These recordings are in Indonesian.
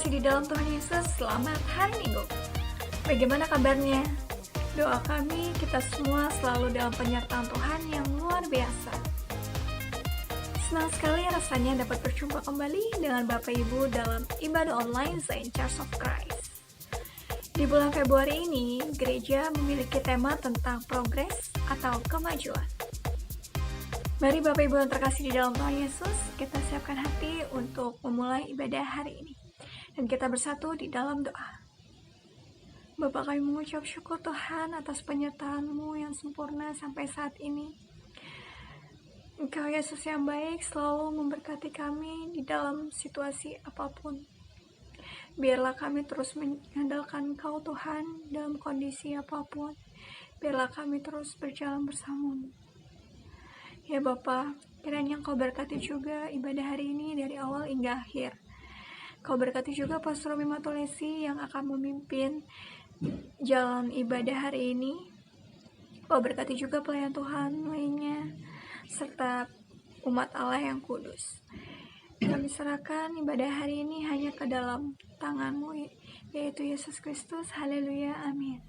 Di dalam Tuhan Yesus, selamat hari Minggu. Bagaimana kabarnya? Doa kami kita semua selalu dalam penyertaan Tuhan yang luar biasa. Senang sekali rasanya dapat berjumpa kembali dengan Bapak Ibu dalam ibadah online Saint Church of Christ. Di bulan Februari ini, gereja memiliki tema tentang progres atau kemajuan. Mari Bapak Ibu yang terkasih di dalam Tuhan Yesus, kita siapkan hati untuk memulai ibadah hari ini. Dan kita bersatu di dalam doa. Bapa, kami mengucap syukur Tuhan atas penyertaan-Mu yang sempurna sampai saat ini. Engkau Yesus yang baik selalu memberkati kami di dalam situasi apapun. Biarlah kami terus mengandalkan Engkau Tuhan dalam kondisi apapun. Biarlah kami terus berjalan bersama-Mu. Ya Bapa, kiranya Engkau berkati juga ibadah hari ini dari awal hingga akhir. Kau berkati juga Pastor Romi Matulesi yang akan memimpin jalan ibadah hari ini. Kau berkati juga pelayan Tuhan lainnya, serta umat Allah yang kudus. Kami serahkan ibadah hari ini hanya ke dalam tangan-Mu, yaitu Yesus Kristus. Haleluya, amin.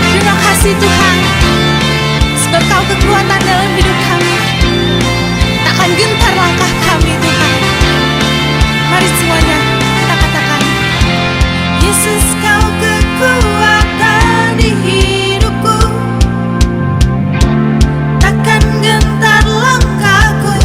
Terima kasih Tuhan, sebab Kau kekuatan dalam hidup kami. Takkan gentar langkah kami Tuhan. Mari semuanya kita katakan, Yesus Kau kekuatan di hidupku. Takkan gentar langkahku.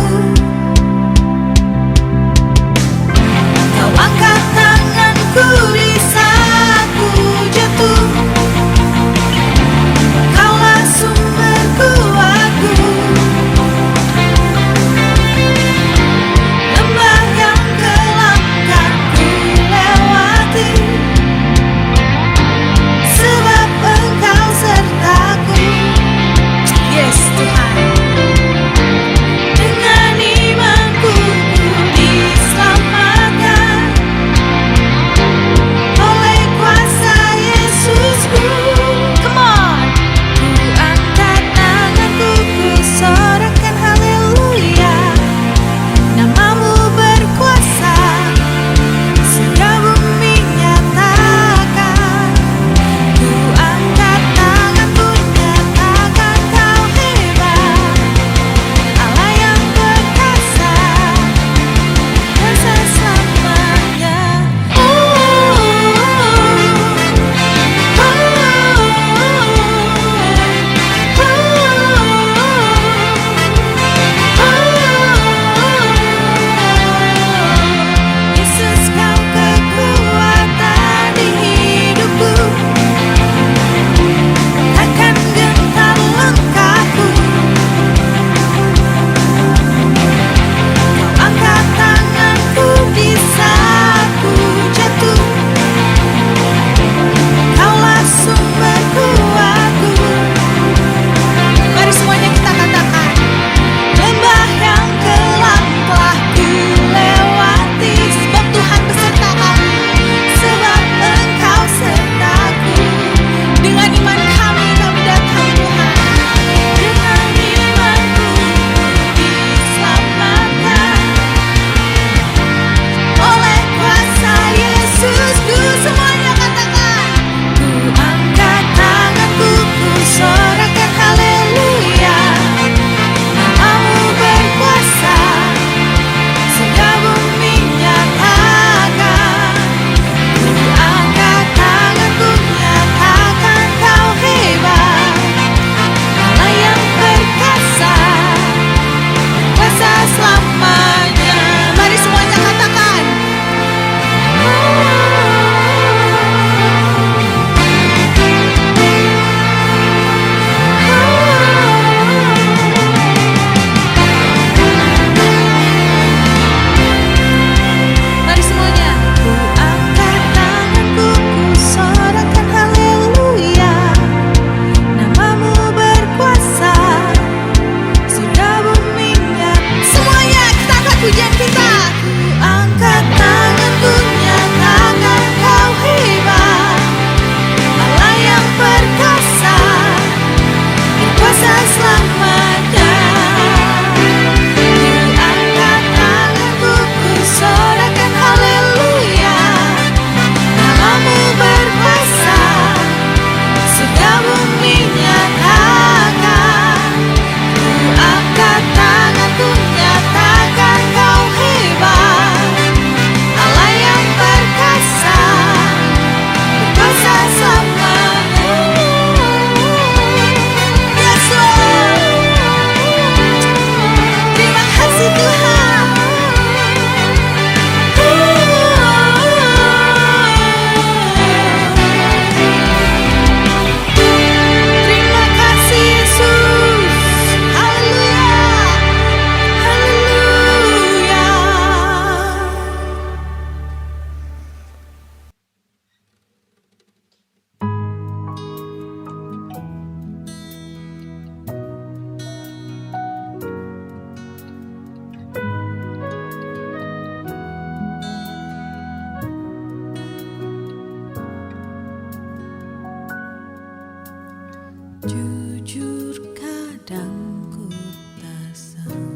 Kadang ku tak sanggup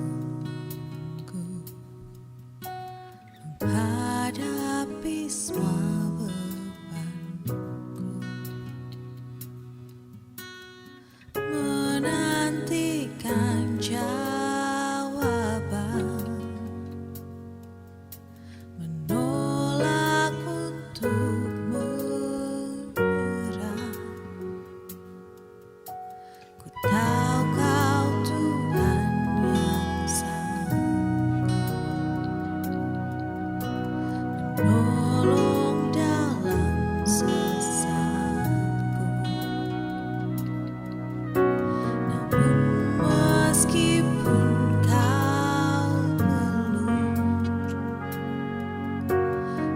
menghadapi semua bebanku, menantikan jawaban, menolak untuk menyerah. Ku tahu Kau Tuhan yang sanggup menolong dalam sesatku. Namun meskipun Kau belum,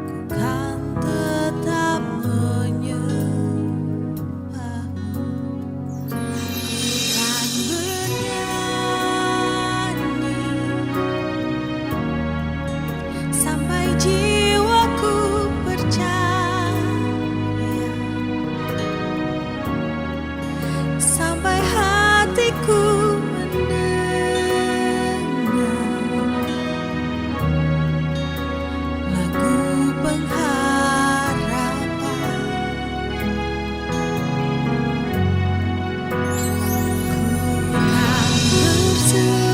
ku kan tetap menyembahmu. Kan bernyanyi sampai jiwaku percaya, sampai hatiku mendengar lagu pengharapan. Kan berserah,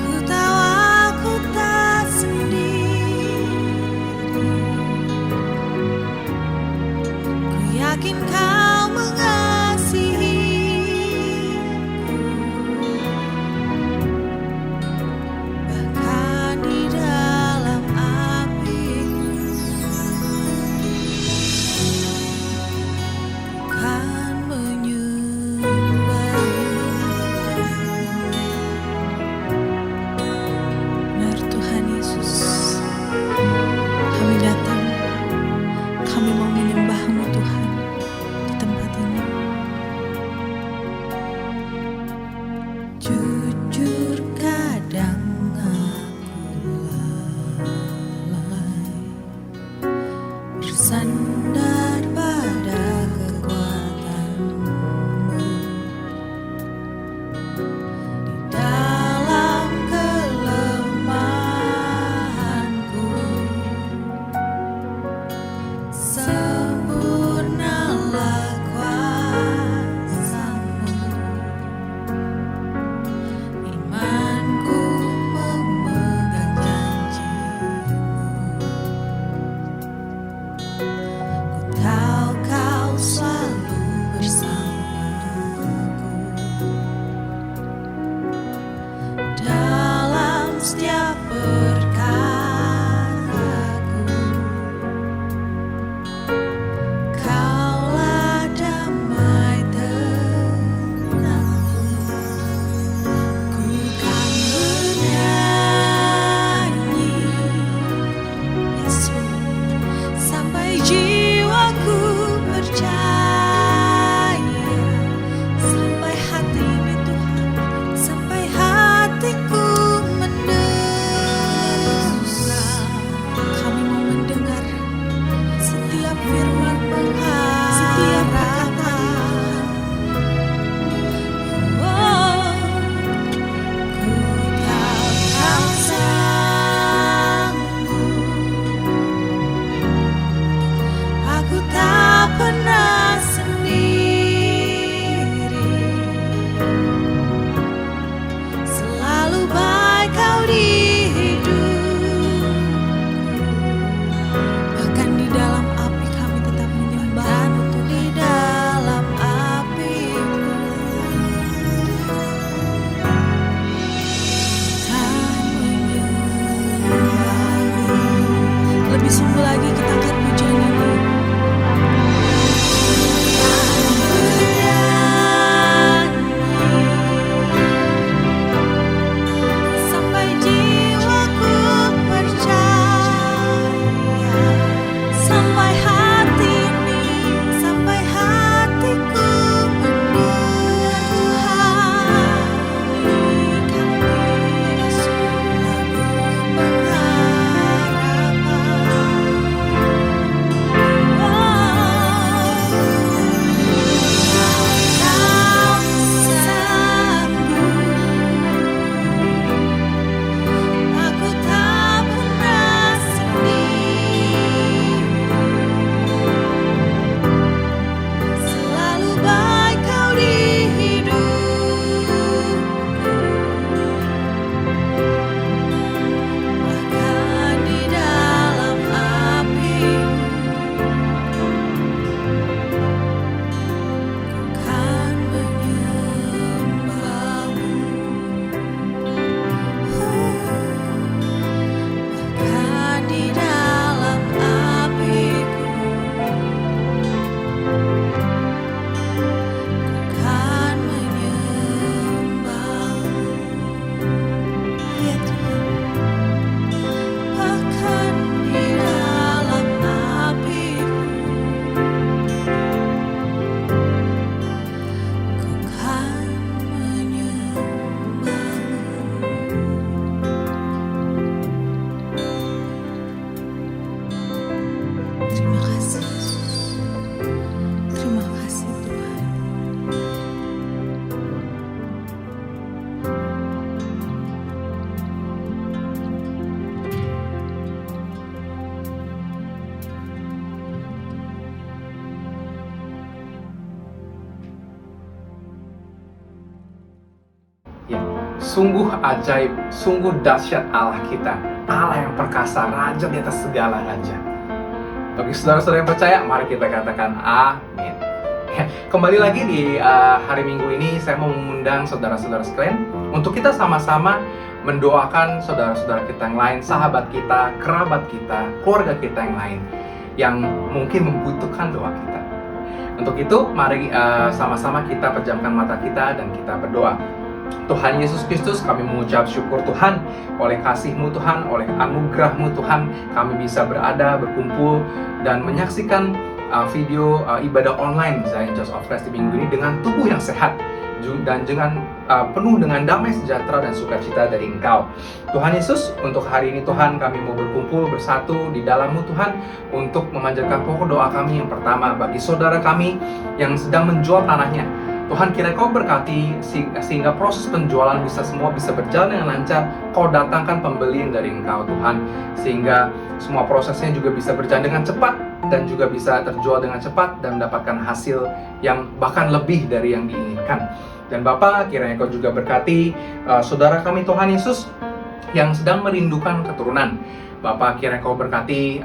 ku tahu aku tak sendiri. Ku yakin Kau mengasihiku, bahkan di dalam api. Kan menyembahmu. Mari Tuhan Yesus, kami datang, kami mau menyembah-Mu Tuhan di tempat ini. Jujur kadang aku lalai, bersandar pada kekuatan-Mu. Di dalam kelemahanku, sempurnalah kuasa-Mu. Imanku memegang janji-Mu. Ku tahu Kau selalu bersamaku dalam setiap perkaraku. Kaulah damai tenangku. Ku kan bernyanyi, Yesus, sampai jiwaku percaya, sampai hati ini Tuhan, sampai hatiku mendengar. Kami mau mendengar setiap firman pengharapan, setiap perkataan. Oh, ku tahu Kau sanggup, aku tak pernah sendiri. Selalu baik Kau di hidupku, bahkan di dalam api kami tetap menyembah-Mu Tuhan. Di dalam api kan menyembah-Mu. Lebih sungguh lagi kita angkat pujian ini. Sampai jiwaku percaya, sampai hati ini, sampai hatiku mendengar Tuhan. Kami Yesus, lagu pengharapan. Sungguh ajaib, sungguh dahsyat Allah kita, Allah yang perkasa, Raja di atas segala raja. Bagi saudara-saudara yang percaya, mari kita katakan amin. Kembali lagi di hari Minggu ini, saya mau mengundang saudara-saudara sekalian untuk kita sama-sama mendoakan saudara-saudara kita yang lain, sahabat kita, kerabat kita, keluarga kita yang lain yang mungkin membutuhkan doa kita. Untuk itu, mari sama-sama kita pejamkan mata kita dan kita berdoa. Tuhan Yesus Kristus, kami mengucap syukur Tuhan, oleh kasih-Mu Tuhan, oleh anugerah-Mu Tuhan, kami bisa berada, berkumpul, dan menyaksikan video ibadah online Zion Church of Christ di minggu ini dengan tubuh yang sehat dan dengan penuh dengan damai sejahtera dan sukacita dari Engkau. Tuhan Yesus, untuk hari ini Tuhan, kami mau berkumpul bersatu di dalam-Mu Tuhan untuk memanjatkan pokok doa kami yang pertama bagi saudara kami yang sedang menjual tanahnya. Tuhan, kiranya Kau berkati sehingga proses penjualan semua bisa berjalan dengan lancar. Kau datangkan pembeli dari Engkau Tuhan, sehingga semua prosesnya juga bisa berjalan dengan cepat dan juga bisa terjual dengan cepat dan mendapatkan hasil yang bahkan lebih dari yang diinginkan. Dan Bapa, kiranya Kau juga berkati saudara kami Tuhan Yesus yang sedang merindukan keturunan. Bapa, kiranya Kau berkati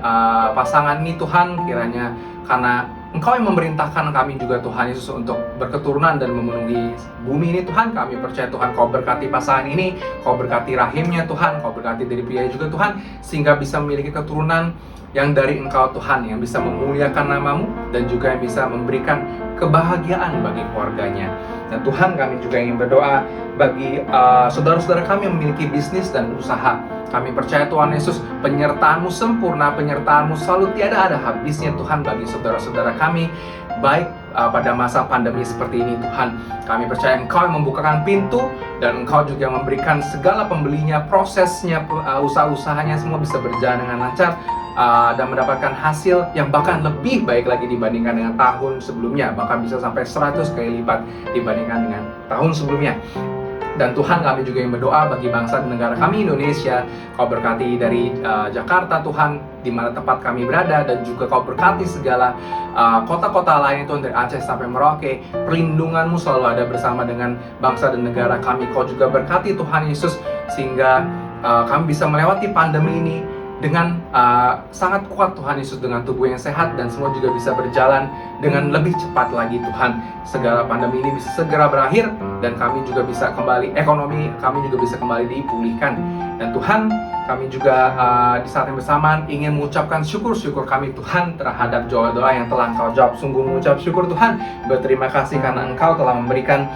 pasangan ini Tuhan, kiranya karena Engkau yang memerintahkan kami juga Tuhan Yesus untuk berketurunan dan memenuhi bumi ini Tuhan. Kami percaya Tuhan Kau berkati pasangan ini, Kau berkati rahimnya Tuhan, Kau berkati dari pria juga Tuhan, sehingga bisa memiliki keturunan yang dari Engkau Tuhan, yang bisa memuliakan nama-Mu dan juga yang bisa memberikan kebahagiaan bagi keluarganya. Dan Tuhan, kami juga ingin berdoa bagi saudara-saudara kami yang memiliki bisnis dan usaha. Kami percaya Tuhan Yesus, penyertaan-Mu sempurna, penyertaan-Mu selalu tiada ada habisnya Tuhan bagi saudara-saudara kami, baik pada masa pandemi seperti ini Tuhan. Kami percaya Engkau yang membukakan pintu dan Engkau juga memberikan segala pembelinya, prosesnya, usaha-usahanya semua bisa berjalan dengan lancar dan mendapatkan hasil yang bahkan lebih baik lagi dibandingkan dengan tahun sebelumnya, bahkan bisa sampai 100 kali lipat dibandingkan dengan tahun sebelumnya. Dan Tuhan, kami juga yang berdoa bagi bangsa dan negara kami Indonesia. Kau berkati dari Jakarta Tuhan, di mana tempat kami berada, dan juga Kau berkati segala kota-kota lain Tuhan, dari Aceh sampai Merauke. Perlindungan-Mu selalu ada bersama dengan bangsa dan negara kami. Kau juga berkati Tuhan Yesus, sehingga kami bisa melewati pandemi ini dengan sangat kuat Tuhan Yesus, dengan tubuh yang sehat, dan semua juga bisa berjalan dengan lebih cepat lagi Tuhan. Segala pandemi ini bisa segera berakhir dan kami juga bisa kembali, ekonomi kami juga bisa kembali dipulihkan. Dan Tuhan, kami juga di saat yang bersamaan ingin mengucapkan syukur kami Tuhan terhadap doa-doa yang telah Engkau jawab. Sungguh mengucap syukur Tuhan, berterima kasih karena Engkau telah memberikan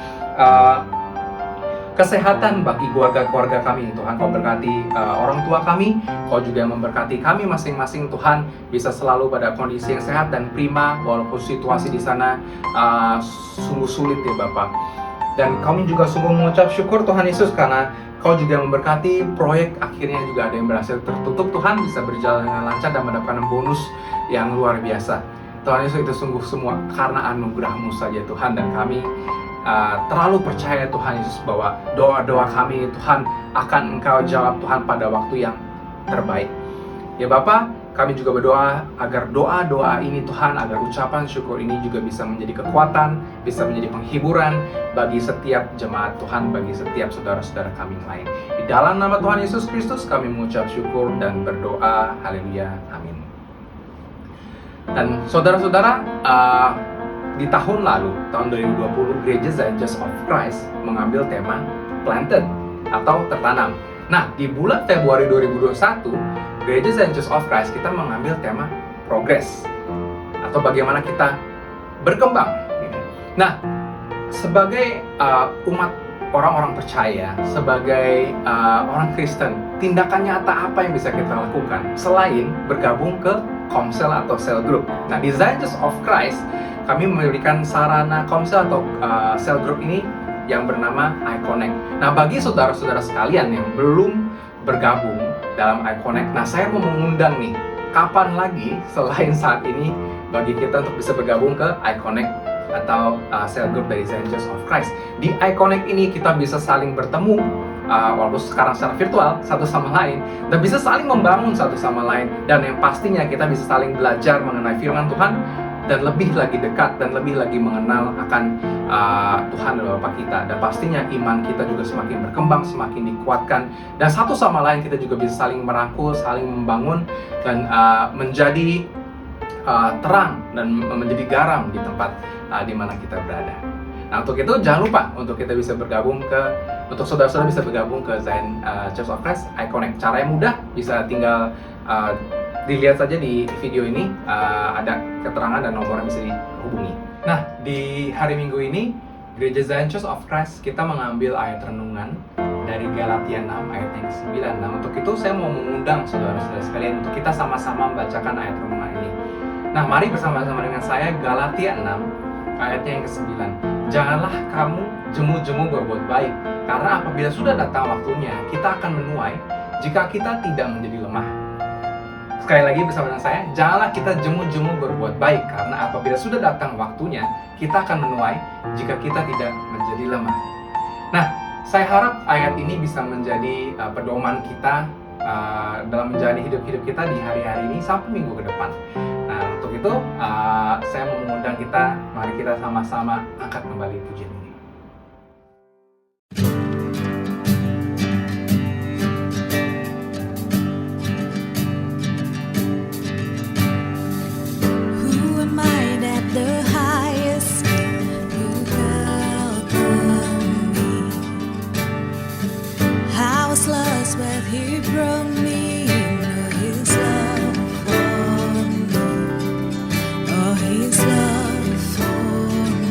kesehatan bagi keluarga-keluarga kami Tuhan. Kau berkati orang tua kami, Kau juga memberkati kami masing-masing Tuhan, bisa selalu pada kondisi yang sehat dan prima walaupun situasi di sana sungguh sulit ya Bapak. Dan kami juga sungguh mengucap syukur Tuhan Yesus karena Kau juga memberkati proyek akhirnya juga ada yang berhasil tertutup Tuhan, bisa berjalan dengan lancar dan mendapatkan bonus yang luar biasa. Tuhan Yesus, itu sungguh semua karena anugerah-Mu saja Tuhan, dan kami terlalu percaya Tuhan Yesus bahwa doa-doa kami Tuhan akan Engkau jawab Tuhan pada waktu yang terbaik. Ya Bapa, kami juga berdoa agar doa-doa ini Tuhan, agar ucapan syukur ini juga bisa menjadi kekuatan, bisa menjadi penghiburan bagi setiap jemaat Tuhan, bagi setiap saudara-saudara kami yang lain. Di dalam nama Tuhan Yesus Kristus kami mengucap syukur dan berdoa. Haleluya. Amin. Dan saudara-saudara, di tahun lalu, tahun 2020, Gereja Zion Church of Christ mengambil tema Planted atau tertanam. Nah, di bulan Februari 2021, Gereja Zion Church of Christ kita mengambil tema Progress atau bagaimana kita berkembang. Nah, sebagai umat orang-orang percaya, sebagai orang Kristen, tindakan nyata apa yang bisa kita lakukan selain bergabung ke Komsel atau Cell Group? Nah, di Zion Church of Christ kami memberikan sarana Komsel atau Cell Group ini yang bernama iConnect. Nah, bagi saudara-saudara sekalian yang belum bergabung dalam iConnect, nah saya mau mengundang nih, kapan lagi selain saat ini bagi kita untuk bisa bergabung ke iConnect atau Cell Group dari Zion Church of Christ. Di iConnect ini kita bisa saling bertemu, walaupun sekarang secara virtual, satu sama lain, dan bisa saling membangun satu sama lain, dan yang pastinya kita bisa saling belajar mengenai firman Tuhan dan lebih lagi dekat dan lebih lagi mengenal akan Tuhan dan Bapa kita. Dan pastinya iman kita juga semakin berkembang, semakin dikuatkan, dan satu sama lain kita juga bisa saling merangkul, saling membangun, dan menjadi terang dan menjadi garam di tempat di mana kita berada. Nah, untuk itu jangan lupa untuk kita bisa bergabung untuk saudara-saudara bisa bergabung ke Zion Church of Christ iConnect. Caranya mudah, bisa tinggal dilihat saja di video ini, ada keterangan dan nomor yang bisa dihubungi. Nah, di hari Minggu ini Gereja Zion Church of Christ kita mengambil ayat renungan dari Galatia 6 ayat yang ke-9. Nah, untuk itu saya mau mengundang saudara-saudara sekalian untuk kita sama-sama membacakan ayat renungan ini. Nah, mari bersama-sama dengan saya Galatia 6 ayatnya yang ke-9. Janganlah kamu jemu-jemu berbuat baik, karena apabila sudah datang waktunya, kita akan menuai jika kita tidak menjadi lemah. Sekali lagi bersama dengan saya, janganlah kita jemu-jemu berbuat baik, karena apabila sudah datang waktunya, kita akan menuai jika kita tidak menjadi lemah. Nah, saya harap ayat ini bisa menjadi pedoman kita dalam menjalani hidup-hidup kita di hari-hari ini sampai minggu ke depan. Nah, untuk itu saya mau mengundang kita, mari kita sama-sama angkat kembali pujian ini. Who am I that the highest you welcome me? I was lost but he brought me into his love for me. Oh, his love for me.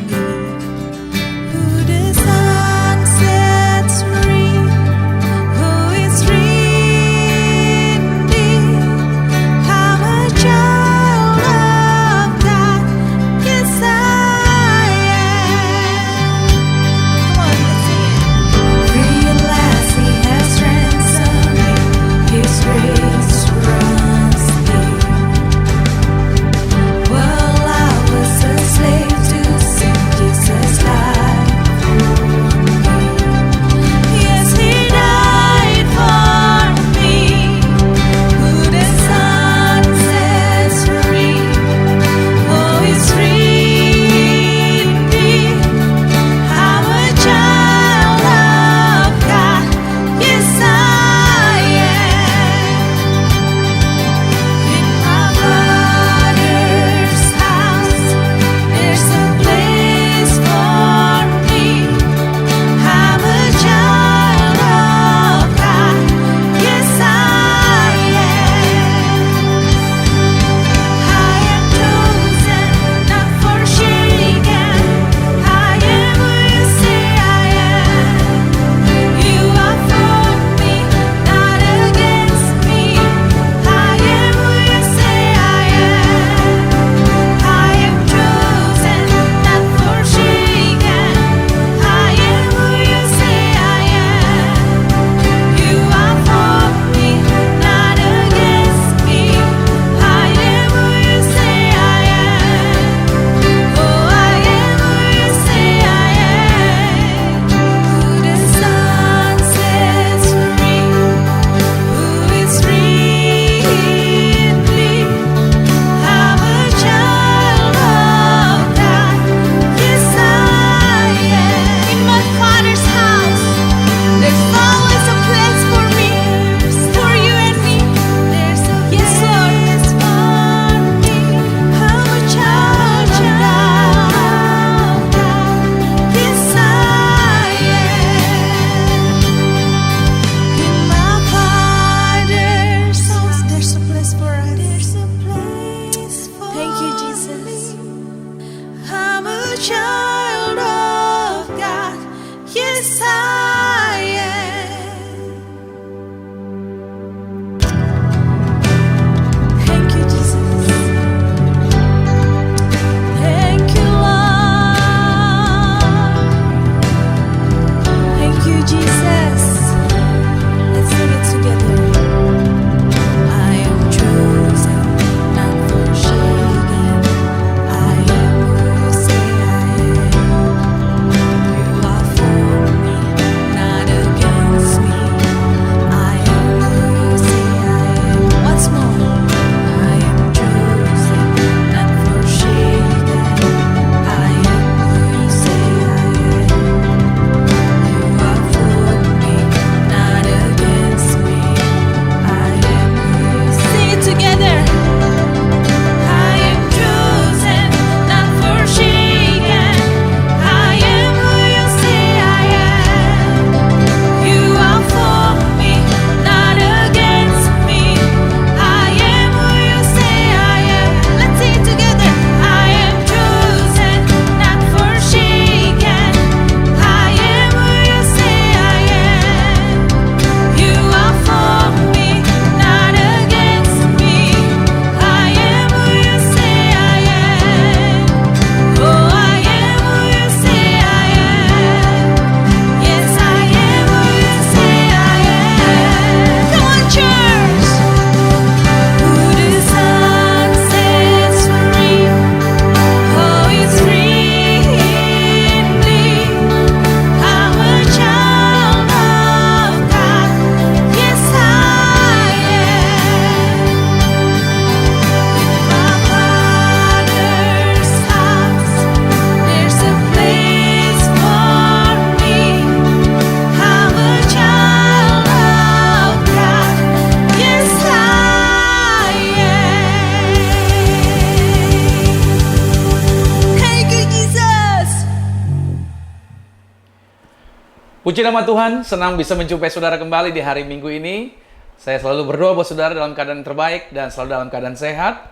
Puji nama Tuhan, senang bisa menjumpai saudara kembali di hari Minggu ini. Saya selalu berdoa buat saudara dalam keadaan terbaik dan selalu dalam keadaan sehat.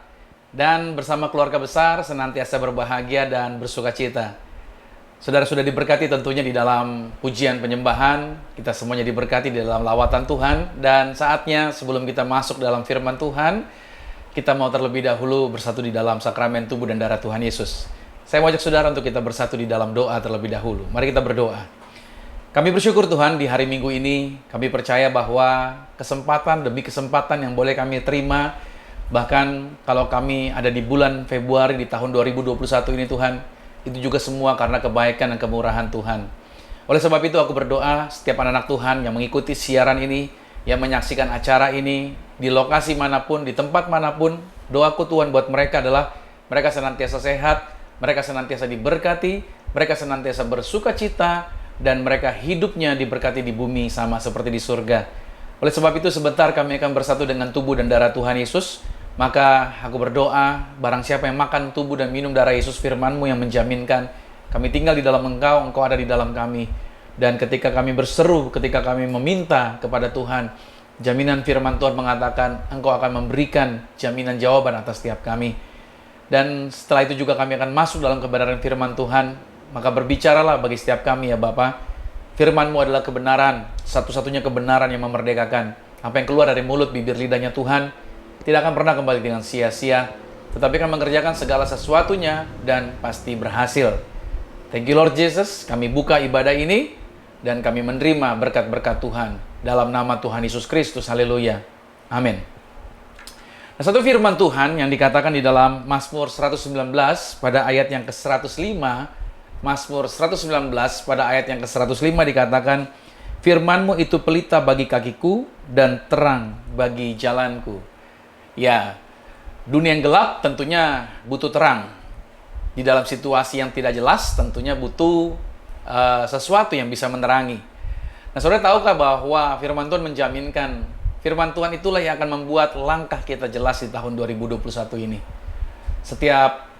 Dan bersama keluarga besar senantiasa berbahagia dan bersuka cita. Saudara sudah diberkati tentunya di dalam pujian penyembahan. Kita semuanya diberkati di dalam lawatan Tuhan. Dan saatnya sebelum kita masuk dalam firman Tuhan, kita mau terlebih dahulu bersatu di dalam sakramen tubuh dan darah Tuhan Yesus. Saya mau ajak saudara untuk kita bersatu di dalam doa terlebih dahulu. Mari kita berdoa. Kami bersyukur Tuhan di hari Minggu ini, kami percaya bahwa kesempatan demi kesempatan yang boleh kami terima, bahkan kalau kami ada di bulan Februari di tahun 2021 ini Tuhan, itu juga semua karena kebaikan dan kemurahan Tuhan. Oleh sebab itu aku berdoa setiap anak-anak Tuhan yang mengikuti siaran ini, yang menyaksikan acara ini, di lokasi manapun, di tempat manapun, doaku Tuhan buat mereka adalah mereka senantiasa sehat, mereka senantiasa diberkati, mereka senantiasa bersuka cita, dan mereka hidupnya diberkati di bumi sama seperti di surga. Oleh sebab itu sebentar kami akan bersatu dengan tubuh dan darah Tuhan Yesus. Maka aku berdoa, barang siapa yang makan tubuh dan minum darah Yesus, firman-Mu yang menjaminkan kami tinggal di dalam Engkau, Engkau ada di dalam kami. Dan ketika kami berseru, ketika kami meminta kepada Tuhan, jaminan firman Tuhan mengatakan Engkau akan memberikan jaminan jawaban atas setiap kami. Dan setelah itu juga kami akan masuk dalam kebenaran firman Tuhan. Maka berbicaralah bagi setiap kami ya Bapa. Firman-Mu adalah kebenaran, satu-satunya kebenaran yang memerdekakan. Apa yang keluar dari mulut, bibir, lidahnya Tuhan tidak akan pernah kembali dengan sia-sia, tetapi akan mengerjakan segala sesuatunya dan pasti berhasil. Thank you Lord Jesus, kami buka ibadah ini dan kami menerima berkat-berkat Tuhan. Dalam nama Tuhan Yesus Kristus, haleluya. Amin. Nah, satu firman Tuhan yang dikatakan di dalam Mazmur 119 pada ayat yang ke-105, Mazmur 119 pada ayat yang ke-105 dikatakan, firman-Mu itu pelita bagi kakiku dan terang bagi jalanku. Ya, dunia yang gelap tentunya butuh terang. Di dalam situasi yang tidak jelas tentunya butuh sesuatu yang bisa menerangi. Nah, saudara tahukah bahwa firman Tuhan menjaminkan, firman Tuhan itulah yang akan membuat langkah kita jelas di tahun 2021 ini. Setiap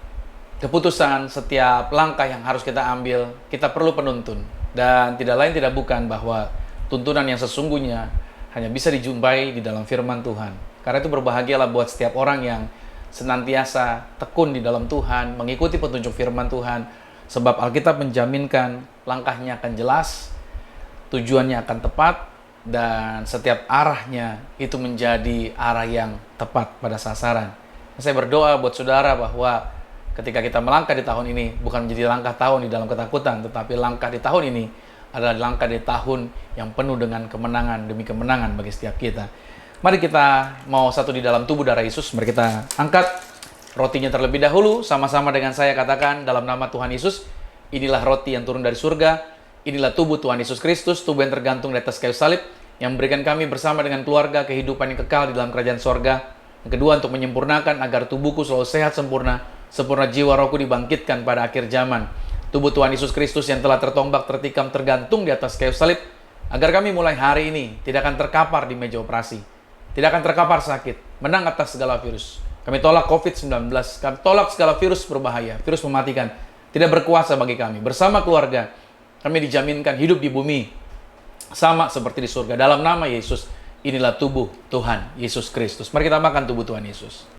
keputusan, setiap langkah yang harus kita ambil, kita perlu penuntun. Dan tidak lain tidak bukan bahwa tuntunan yang sesungguhnya hanya bisa dijumpai di dalam firman Tuhan. Karena itu berbahagialah buat setiap orang yang senantiasa tekun di dalam Tuhan, mengikuti petunjuk firman Tuhan. Sebab Alkitab menjaminkan langkahnya akan jelas, tujuannya akan tepat, dan setiap arahnya itu menjadi arah yang tepat pada sasaran. Saya berdoa buat saudara bahwa ketika kita melangkah di tahun ini, bukan menjadi langkah tahun di dalam ketakutan, tetapi langkah di tahun ini adalah langkah di tahun yang penuh dengan kemenangan demi kemenangan bagi setiap kita. Mari kita mau satu di dalam tubuh darah Yesus. Mari kita angkat rotinya terlebih dahulu. Sama-sama dengan saya katakan dalam nama Tuhan Yesus, inilah roti yang turun dari surga. Inilah tubuh Tuhan Yesus Kristus, tubuh yang tergantung di atas kayu salib, yang memberikan kami bersama dengan keluarga kehidupan yang kekal di dalam kerajaan sorga. Yang kedua, untuk menyempurnakan agar tubuhku selalu sehat sempurna jiwa rohku dibangkitkan pada akhir zaman. Tubuh Tuhan Yesus Kristus yang telah tertombak, tertikam, tergantung di atas kayu salib, agar kami mulai hari ini tidak akan terkapar di meja operasi, tidak akan terkapar sakit, menang atas segala virus. Kami tolak COVID-19, kami tolak segala virus berbahaya, virus mematikan, tidak berkuasa bagi kami. Bersama keluarga, kami dijaminkan hidup di bumi, sama seperti di surga. Dalam nama Yesus, inilah tubuh Tuhan Yesus Kristus. Mari kita makan tubuh Tuhan Yesus.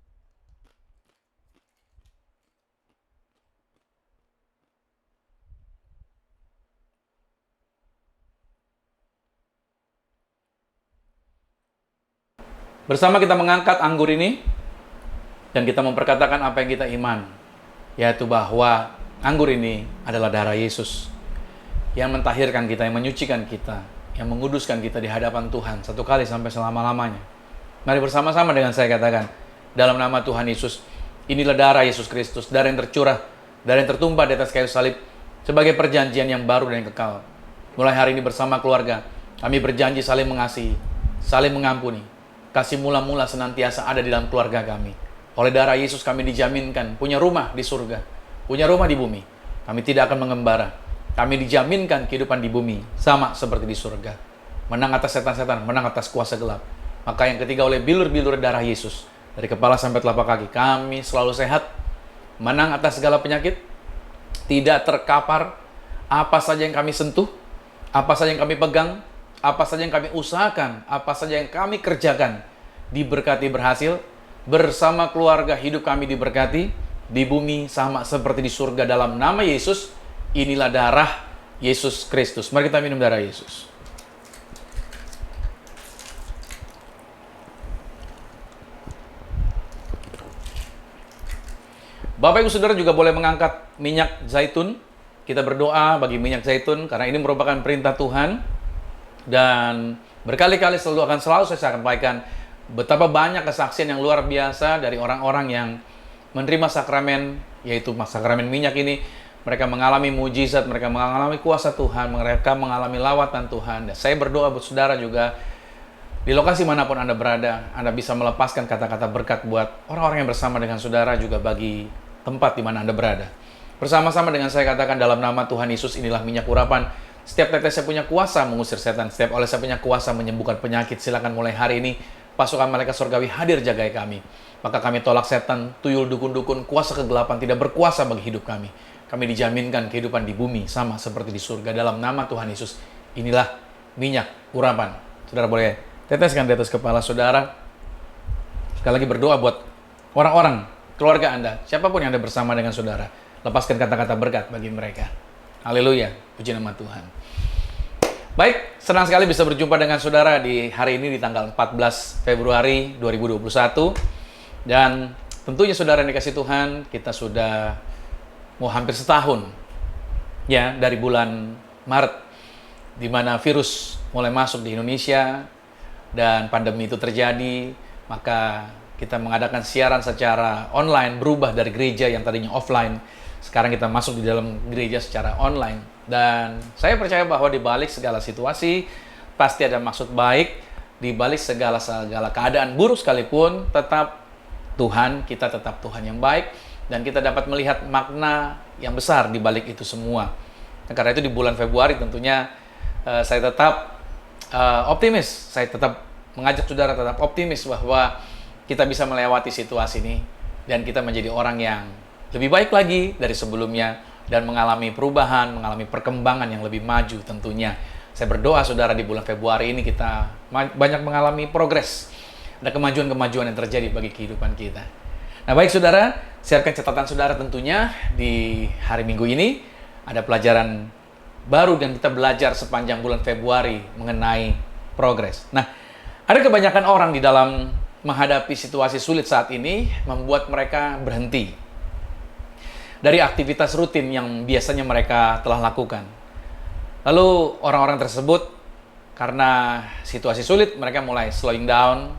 Bersama kita mengangkat anggur ini dan kita memperkatakan apa yang kita iman, yaitu bahwa anggur ini adalah darah Yesus yang mentahirkan kita, yang menyucikan kita, yang menguduskan kita di hadapan Tuhan satu kali sampai selama-lamanya. Mari bersama-sama dengan saya katakan, dalam nama Tuhan Yesus, inilah darah Yesus Kristus, darah yang tercurah, darah yang tertumpah di atas kayu salib sebagai perjanjian yang baru dan yang kekal. Mulai hari ini bersama keluarga, kami berjanji saling mengasihi, saling mengampuni. Kasih mula-mula senantiasa ada di dalam keluarga kami. Oleh darah Yesus kami dijaminkan punya rumah di surga, punya rumah di bumi. Kami tidak akan mengembara. Kami dijaminkan kehidupan di bumi sama seperti di surga. Menang atas setan-setan, menang atas kuasa gelap. Maka yang ketiga, oleh bilur-bilur darah Yesus, dari kepala sampai telapak kaki, kami selalu sehat, menang atas segala penyakit, tidak terkapar apa saja yang kami sentuh, Apa saja yang kami pegang, apa saja yang kami usahakan, apa saja yang kami kerjakan, diberkati berhasil. Bersama keluarga hidup kami diberkati, di bumi sama seperti di surga dalam nama Yesus. Inilah darah Yesus Kristus. Mari kita minum darah Yesus. Bapak Ibu Saudara juga boleh mengangkat minyak zaitun. Kita berdoa bagi minyak zaitun karena ini merupakan perintah Tuhan. Dan berkali-kali selalu saya sampaikan betapa banyak kesaksian yang luar biasa dari orang-orang yang menerima sakramen, yaitu sakramen minyak ini. Mereka mengalami mujizat, mereka mengalami kuasa Tuhan, mereka mengalami lawatan Tuhan. Dan saya berdoa buat saudara juga, di lokasi manapun Anda berada, Anda bisa melepaskan kata-kata berkat buat orang-orang yang bersama dengan saudara, juga bagi tempat di mana Anda berada. Bersama-sama dengan saya katakan dalam nama Tuhan Yesus, inilah minyak urapan. Setiap tetesnya punya kuasa mengusir setan, setiap olesnya punya kuasa menyembuhkan penyakit. Silakan mulai hari ini, pasukan malaikat surgawi hadir jagai kami. Maka kami tolak setan, tuyul, dukun-dukun, kuasa kegelapan tidak berkuasa bagi hidup kami. Kami dijaminkan kehidupan di bumi sama seperti di surga dalam nama Tuhan Yesus. Inilah minyak urapan. Saudara boleh teteskan di atas kepala saudara. Sekali lagi berdoa buat orang-orang, keluarga Anda, siapapun yang Anda bersama dengan saudara. Lepaskan kata-kata berkat bagi mereka. Haleluya, puji nama Tuhan. Baik, senang sekali bisa berjumpa dengan saudara di hari ini di tanggal 14 Februari 2021. Dan tentunya saudara yang dikasih Tuhan, kita sudah mau hampir setahun ya dari bulan Maret, di mana virus mulai masuk di Indonesia dan pandemi itu terjadi. Maka kita mengadakan siaran secara online, berubah dari gereja yang tadinya offline. Sekarang kita masuk di dalam gereja secara online. Dan saya percaya bahwa di balik segala situasi pasti ada maksud baik. Di balik segala keadaan buruk sekalipun, tetap Tuhan, kita tetap Tuhan yang baik. Dan kita dapat melihat makna yang besar di balik itu semua. Nah, karena itu di bulan Februari tentunya saya tetap optimis. Saya tetap mengajak saudara tetap optimis bahwa kita bisa melewati situasi ini. Dan kita menjadi orang yang lebih baik lagi dari sebelumnya. Dan mengalami perubahan, mengalami perkembangan yang lebih maju tentunya. Saya berdoa saudara di bulan Februari ini kita banyak mengalami progres. Ada kemajuan-kemajuan yang terjadi bagi kehidupan kita. Nah baik saudara, siapkan catatan saudara tentunya di hari Minggu ini. Ada pelajaran baru dan kita belajar sepanjang bulan Februari mengenai progres. Nah, ada kebanyakan orang di dalam menghadapi situasi sulit saat ini membuat mereka berhenti dari aktivitas rutin yang biasanya mereka telah lakukan. Lalu orang-orang tersebut karena situasi sulit mereka mulai slowing down,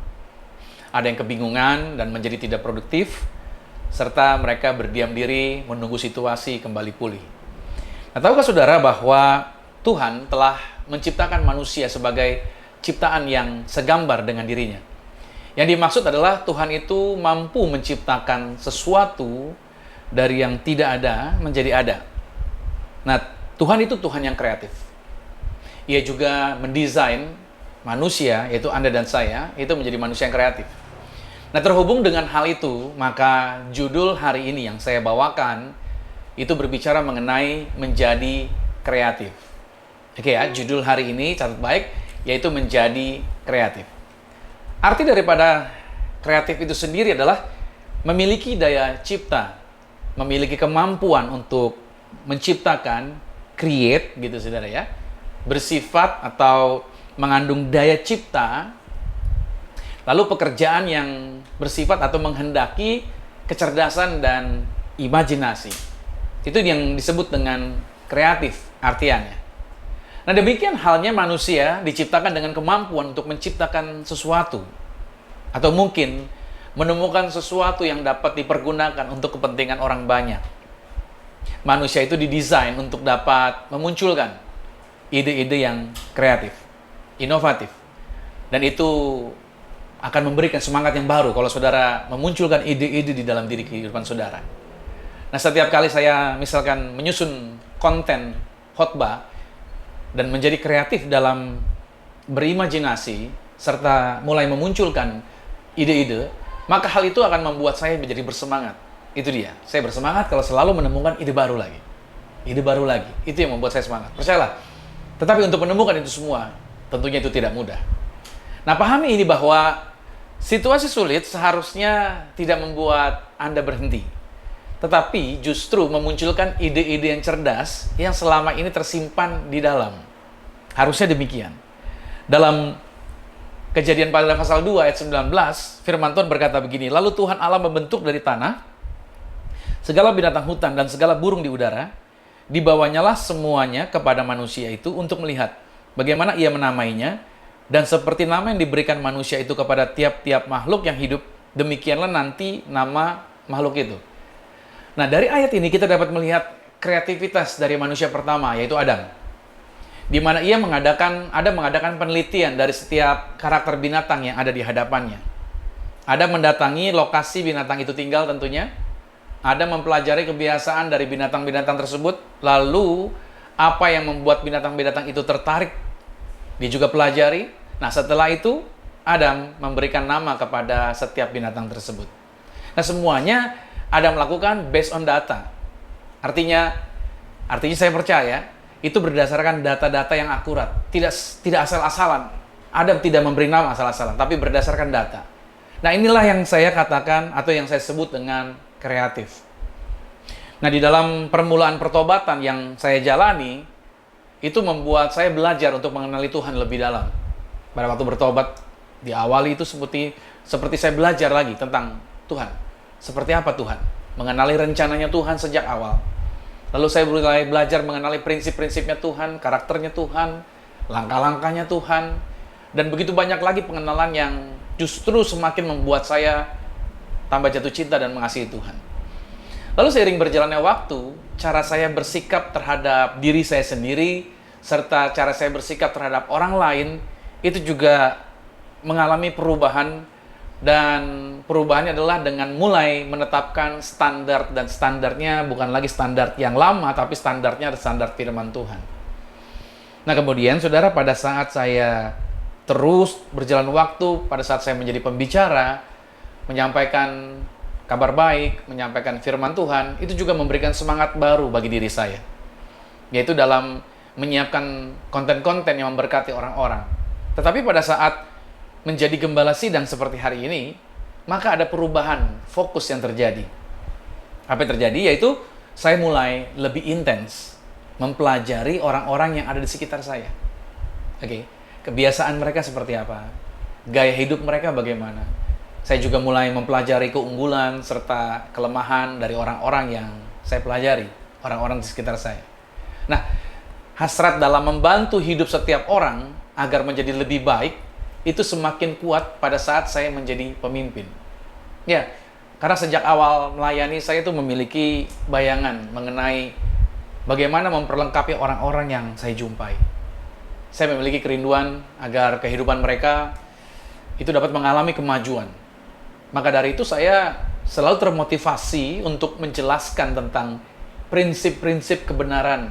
ada yang kebingungan dan menjadi tidak produktif, serta mereka berdiam diri menunggu situasi kembali pulih. Nah, tahukah saudara bahwa Tuhan telah menciptakan manusia sebagai ciptaan yang segambar dengan dirinya? Yang dimaksud adalah Tuhan itu mampu menciptakan sesuatu dari yang tidak ada menjadi ada. Nah, Tuhan itu Tuhan yang kreatif. Ia juga mendesain manusia, yaitu Anda dan saya, itu menjadi manusia yang kreatif. Nah, terhubung dengan hal itu, maka judul hari ini yang saya bawakan itu berbicara mengenai menjadi kreatif. Oke ya, judul hari ini catat baik, yaitu menjadi kreatif. Arti daripada kreatif itu sendiri adalah memiliki daya cipta, memiliki kemampuan untuk menciptakan, create gitu saudara ya, bersifat atau mengandung daya cipta, lalu pekerjaan yang bersifat atau menghendaki kecerdasan dan imajinasi. Itu yang disebut dengan kreatif artiannya. Nah demikian halnya manusia diciptakan dengan kemampuan untuk menciptakan sesuatu, atau mungkin menemukan sesuatu yang dapat dipergunakan untuk kepentingan orang banyak. Manusia itu didesain untuk dapat memunculkan ide-ide yang kreatif, inovatif. Dan itu akan memberikan semangat yang baru kalau saudara memunculkan ide-ide di dalam diri kehidupan saudara. Nah, setiap kali saya misalkan menyusun konten khotbah dan menjadi kreatif dalam berimajinasi serta mulai memunculkan ide-ide, maka hal itu akan membuat saya menjadi bersemangat. Itu dia. Saya bersemangat kalau selalu menemukan ide baru lagi. Ide baru lagi. Itu yang membuat saya semangat. Percayalah, Tetapi untuk menemukan itu semua, tentunya itu tidak mudah. Nah, pahami ini bahwa situasi sulit seharusnya tidak membuat Anda berhenti, tetapi justru memunculkan ide-ide yang cerdas yang selama ini tersimpan di dalam. Harusnya demikian. Dalam Kejadian pada pasal 2 ayat 19, firman Tuhan berkata begini, "Lalu Tuhan Allah membentuk dari tanah segala binatang hutan dan segala burung di udara, dibawanyalah semuanya kepada manusia itu untuk melihat bagaimana ia menamainya, dan seperti nama yang diberikan manusia itu kepada tiap-tiap makhluk yang hidup, demikianlah nanti nama makhluk itu." Nah, dari ayat ini kita dapat melihat kreativitas dari manusia pertama, yaitu Adam, di mana ia mengadakan penelitian dari setiap karakter binatang yang ada di hadapannya. Ada mendatangi lokasi binatang itu tinggal tentunya. Ada mempelajari kebiasaan dari binatang-binatang tersebut. Lalu, apa yang membuat binatang-binatang itu tertarik, dia juga pelajari. Nah, setelah itu, Adam memberikan nama kepada setiap binatang tersebut. Nah, semuanya Adam melakukan based on data. Artinya saya percaya, itu berdasarkan data-data yang akurat. Tidak asal-asalan. Adam tidak memberi nama asal-asalan, tapi berdasarkan data. Nah, inilah yang saya katakan atau yang saya sebut dengan kreatif. Nah, di dalam permulaan pertobatan yang saya jalani, itu membuat saya belajar untuk mengenali Tuhan lebih dalam. Pada waktu bertobat, di awal itu seperti saya belajar lagi tentang Tuhan. Seperti apa Tuhan? Mengenali rencananya Tuhan sejak awal. Lalu saya mulai belajar mengenali prinsip-prinsipnya Tuhan, karakternya Tuhan, langkah-langkahnya Tuhan, dan begitu banyak lagi pengenalan yang justru semakin membuat saya tambah jatuh cinta dan mengasihi Tuhan. Lalu seiring berjalannya waktu, cara saya bersikap terhadap diri saya sendiri, serta cara saya bersikap terhadap orang lain, itu juga mengalami perubahan. Dan perubahannya adalah dengan mulai menetapkan standar, dan standarnya bukan lagi standar yang lama, tapi standarnya adalah standar firman Tuhan. Nah, kemudian saudara, pada saat saya terus berjalan waktu, pada saat saya menjadi pembicara, menyampaikan kabar baik, menyampaikan firman Tuhan, itu juga memberikan semangat baru bagi diri saya, yaitu dalam menyiapkan konten-konten yang memberkati orang-orang. Tetapi pada saat menjadi gembala sidang seperti hari ini, maka ada perubahan fokus yang terjadi. Apa yang terjadi? Yaitu saya mulai lebih intens mempelajari orang-orang yang ada di sekitar saya. Oke, kebiasaan mereka seperti apa? Gaya hidup mereka bagaimana? Saya juga mulai mempelajari keunggulan serta kelemahan dari orang-orang yang saya pelajari, orang-orang di sekitar saya. Nah, hasrat dalam membantu hidup setiap orang agar menjadi lebih baik itu semakin kuat pada saat saya menjadi pemimpin. Ya, karena sejak awal melayani saya itu memiliki bayangan mengenai bagaimana memperlengkapi orang-orang yang saya jumpai. Saya memiliki kerinduan agar kehidupan mereka itu dapat mengalami kemajuan. Maka dari itu saya selalu termotivasi untuk menjelaskan tentang prinsip-prinsip kebenaran.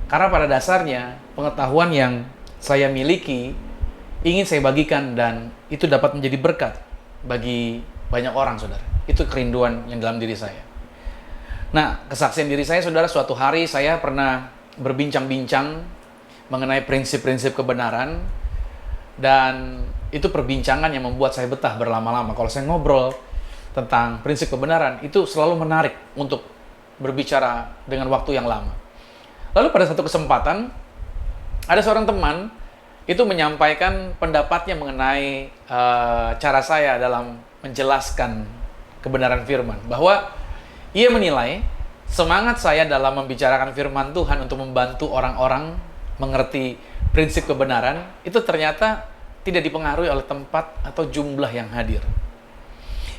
Karena pada dasarnya pengetahuan yang saya miliki ingin saya bagikan, dan itu dapat menjadi berkat bagi banyak orang, saudara. Itu kerinduan yang dalam diri saya. Nah, kesaksian diri saya, saudara, suatu hari saya pernah berbincang-bincang mengenai prinsip-prinsip kebenaran, dan itu perbincangan yang membuat saya betah berlama-lama. Kalau saya ngobrol tentang prinsip kebenaran, itu selalu menarik untuk berbicara dengan waktu yang lama. Lalu pada satu kesempatan, ada seorang teman itu menyampaikan pendapatnya mengenai cara saya dalam menjelaskan kebenaran firman. Bahwa ia menilai semangat saya dalam membicarakan firman Tuhan untuk membantu orang-orang mengerti prinsip kebenaran, itu ternyata tidak dipengaruhi oleh tempat atau jumlah yang hadir.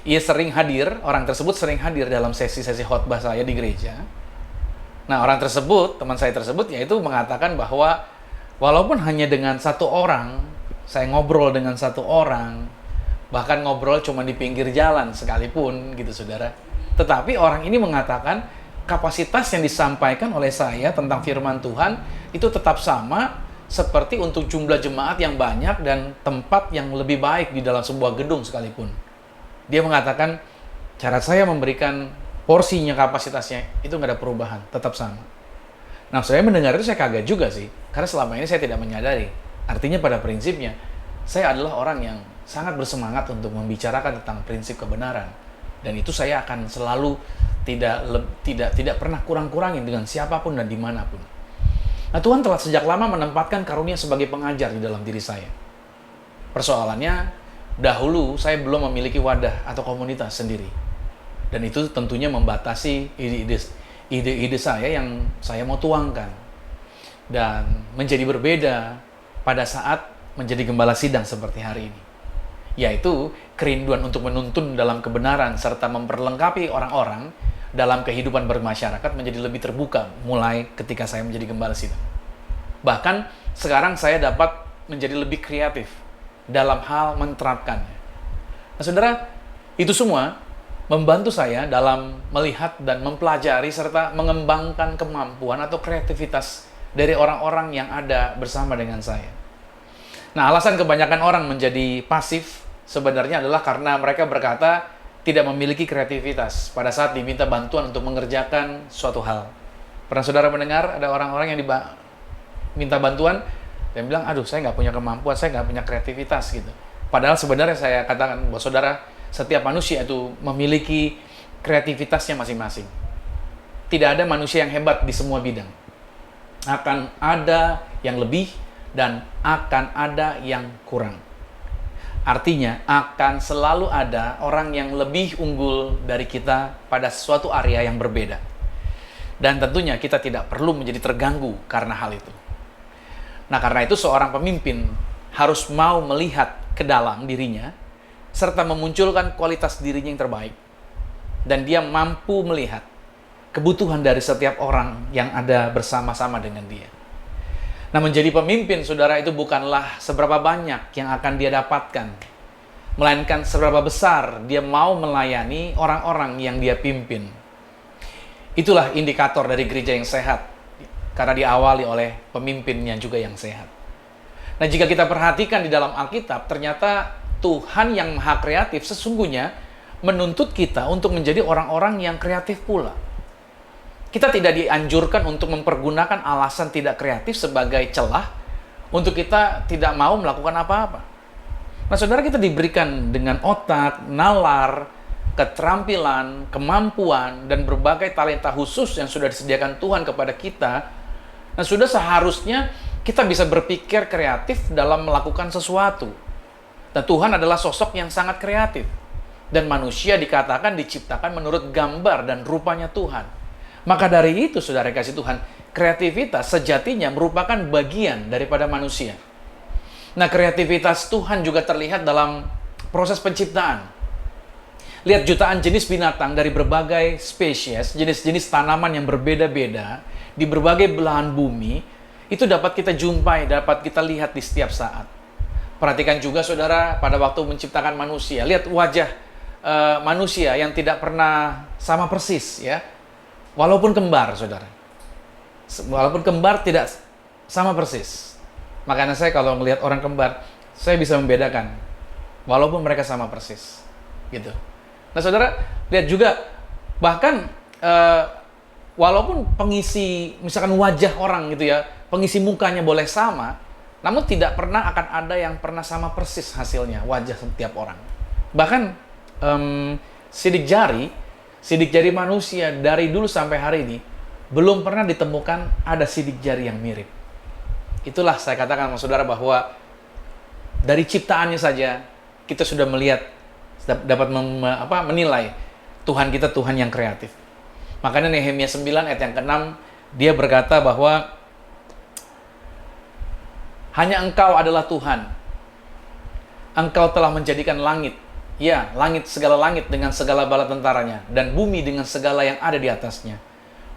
Ia sering hadir, orang tersebut sering hadir dalam sesi-sesi khotbah saya di gereja. Nah, orang tersebut, teman saya tersebut, yaitu mengatakan bahwa walaupun hanya dengan satu orang, saya ngobrol dengan satu orang, bahkan ngobrol cuma di pinggir jalan sekalipun, gitu saudara. Tetapi orang ini mengatakan kapasitas yang disampaikan oleh saya tentang firman Tuhan itu tetap sama seperti untuk jumlah jemaat yang banyak dan tempat yang lebih baik di dalam sebuah gedung sekalipun. Dia mengatakan cara saya memberikan porsinya, kapasitasnya, itu nggak ada perubahan, tetap sama. Nah, saya mendengar itu saya kaget juga sih, karena selama ini saya tidak menyadari. Artinya pada prinsipnya, saya adalah orang yang sangat bersemangat untuk membicarakan tentang prinsip kebenaran. Dan itu saya akan selalu tidak pernah kurang-kurangin dengan siapapun dan dimanapun. Nah, Tuhan telah sejak lama menempatkan karunia sebagai pengajar di dalam diri saya. Persoalannya, dahulu saya belum memiliki wadah atau komunitas sendiri. Dan itu tentunya membatasi ide-ide saya yang saya mau tuangkan. Dan menjadi berbeda pada saat menjadi gembala sidang seperti hari ini. Yaitu kerinduan untuk menuntun dalam kebenaran serta memperlengkapi orang-orang dalam kehidupan bermasyarakat menjadi lebih terbuka mulai ketika saya menjadi gembala sidang. Bahkan sekarang saya dapat menjadi lebih kreatif dalam hal menerapkannya. Nah, saudara, itu semua membantu saya dalam melihat dan mempelajari serta mengembangkan kemampuan atau kreativitas dari orang-orang yang ada bersama dengan saya. Nah, alasan kebanyakan orang menjadi pasif sebenarnya adalah karena mereka berkata tidak memiliki kreativitas pada saat diminta bantuan untuk mengerjakan suatu hal. Pernah saudara mendengar ada orang-orang yang minta bantuan dan bilang, aduh saya nggak punya kemampuan, saya nggak punya kreativitas gitu. Padahal sebenarnya saya katakan bahwa saudara, setiap manusia itu memiliki kreativitasnya masing-masing. Tidak ada manusia yang hebat di semua bidang. Akan ada yang lebih dan akan ada yang kurang. Artinya, akan selalu ada orang yang lebih unggul dari kita pada suatu area yang berbeda. Dan tentunya kita tidak perlu menjadi terganggu karena hal itu. Nah, karena itu seorang pemimpin harus mau melihat ke dalam dirinya, serta memunculkan kualitas dirinya yang terbaik. Dan dia mampu melihat kebutuhan dari setiap orang yang ada bersama-sama dengan dia. Nah, menjadi pemimpin, saudara, itu bukanlah seberapa banyak yang akan dia dapatkan, melainkan seberapa besar dia mau melayani orang-orang yang dia pimpin. Itulah indikator dari gereja yang sehat, karena diawali oleh pemimpinnya juga yang sehat. Nah, jika kita perhatikan di dalam Alkitab, ternyata Tuhan yang maha kreatif sesungguhnya menuntut kita untuk menjadi orang-orang yang kreatif pula. Kita tidak dianjurkan untuk mempergunakan alasan tidak kreatif sebagai celah untuk kita tidak mau melakukan apa-apa. Nah, saudara, kita diberikan dengan otak, nalar, keterampilan, kemampuan, dan berbagai talenta khusus yang sudah disediakan Tuhan kepada kita. Nah, sudah seharusnya kita bisa berpikir kreatif dalam melakukan sesuatu. Dan Tuhan adalah sosok yang sangat kreatif. Dan manusia dikatakan diciptakan menurut gambar dan rupanya Tuhan. Maka dari itu, saudara kasih Tuhan, kreativitas sejatinya merupakan bagian daripada manusia. Nah, kreativitas Tuhan juga terlihat dalam proses penciptaan. Lihat jutaan jenis binatang dari berbagai spesies, jenis-jenis tanaman yang berbeda-beda, di berbagai belahan bumi, itu dapat kita jumpai, dapat kita lihat di setiap saat. Perhatikan juga, saudara, pada waktu menciptakan manusia. Lihat wajah manusia yang tidak pernah sama persis, ya. Walaupun kembar, saudara. Walaupun kembar tidak sama persis. Makanya saya kalau melihat orang kembar, saya bisa membedakan. Walaupun mereka sama persis. Gitu. Nah, saudara, lihat juga, bahkan walaupun pengisi, misalkan wajah orang gitu ya, pengisi mukanya boleh sama, namun tidak pernah akan ada yang pernah sama persis hasilnya, wajah setiap orang. Bahkan sidik jari manusia dari dulu sampai hari ini belum pernah ditemukan ada sidik jari yang mirip. Itulah saya katakan sama saudara bahwa dari ciptaannya saja kita sudah melihat, dapat menilai Tuhan kita Tuhan yang kreatif. Makanya Nehemia 9 ayat yang ke-6 dia berkata bahwa hanya Engkau adalah Tuhan. Engkau telah menjadikan langit, ya, langit, segala langit dengan segala bala tentaranya, dan bumi dengan segala yang ada di atasnya,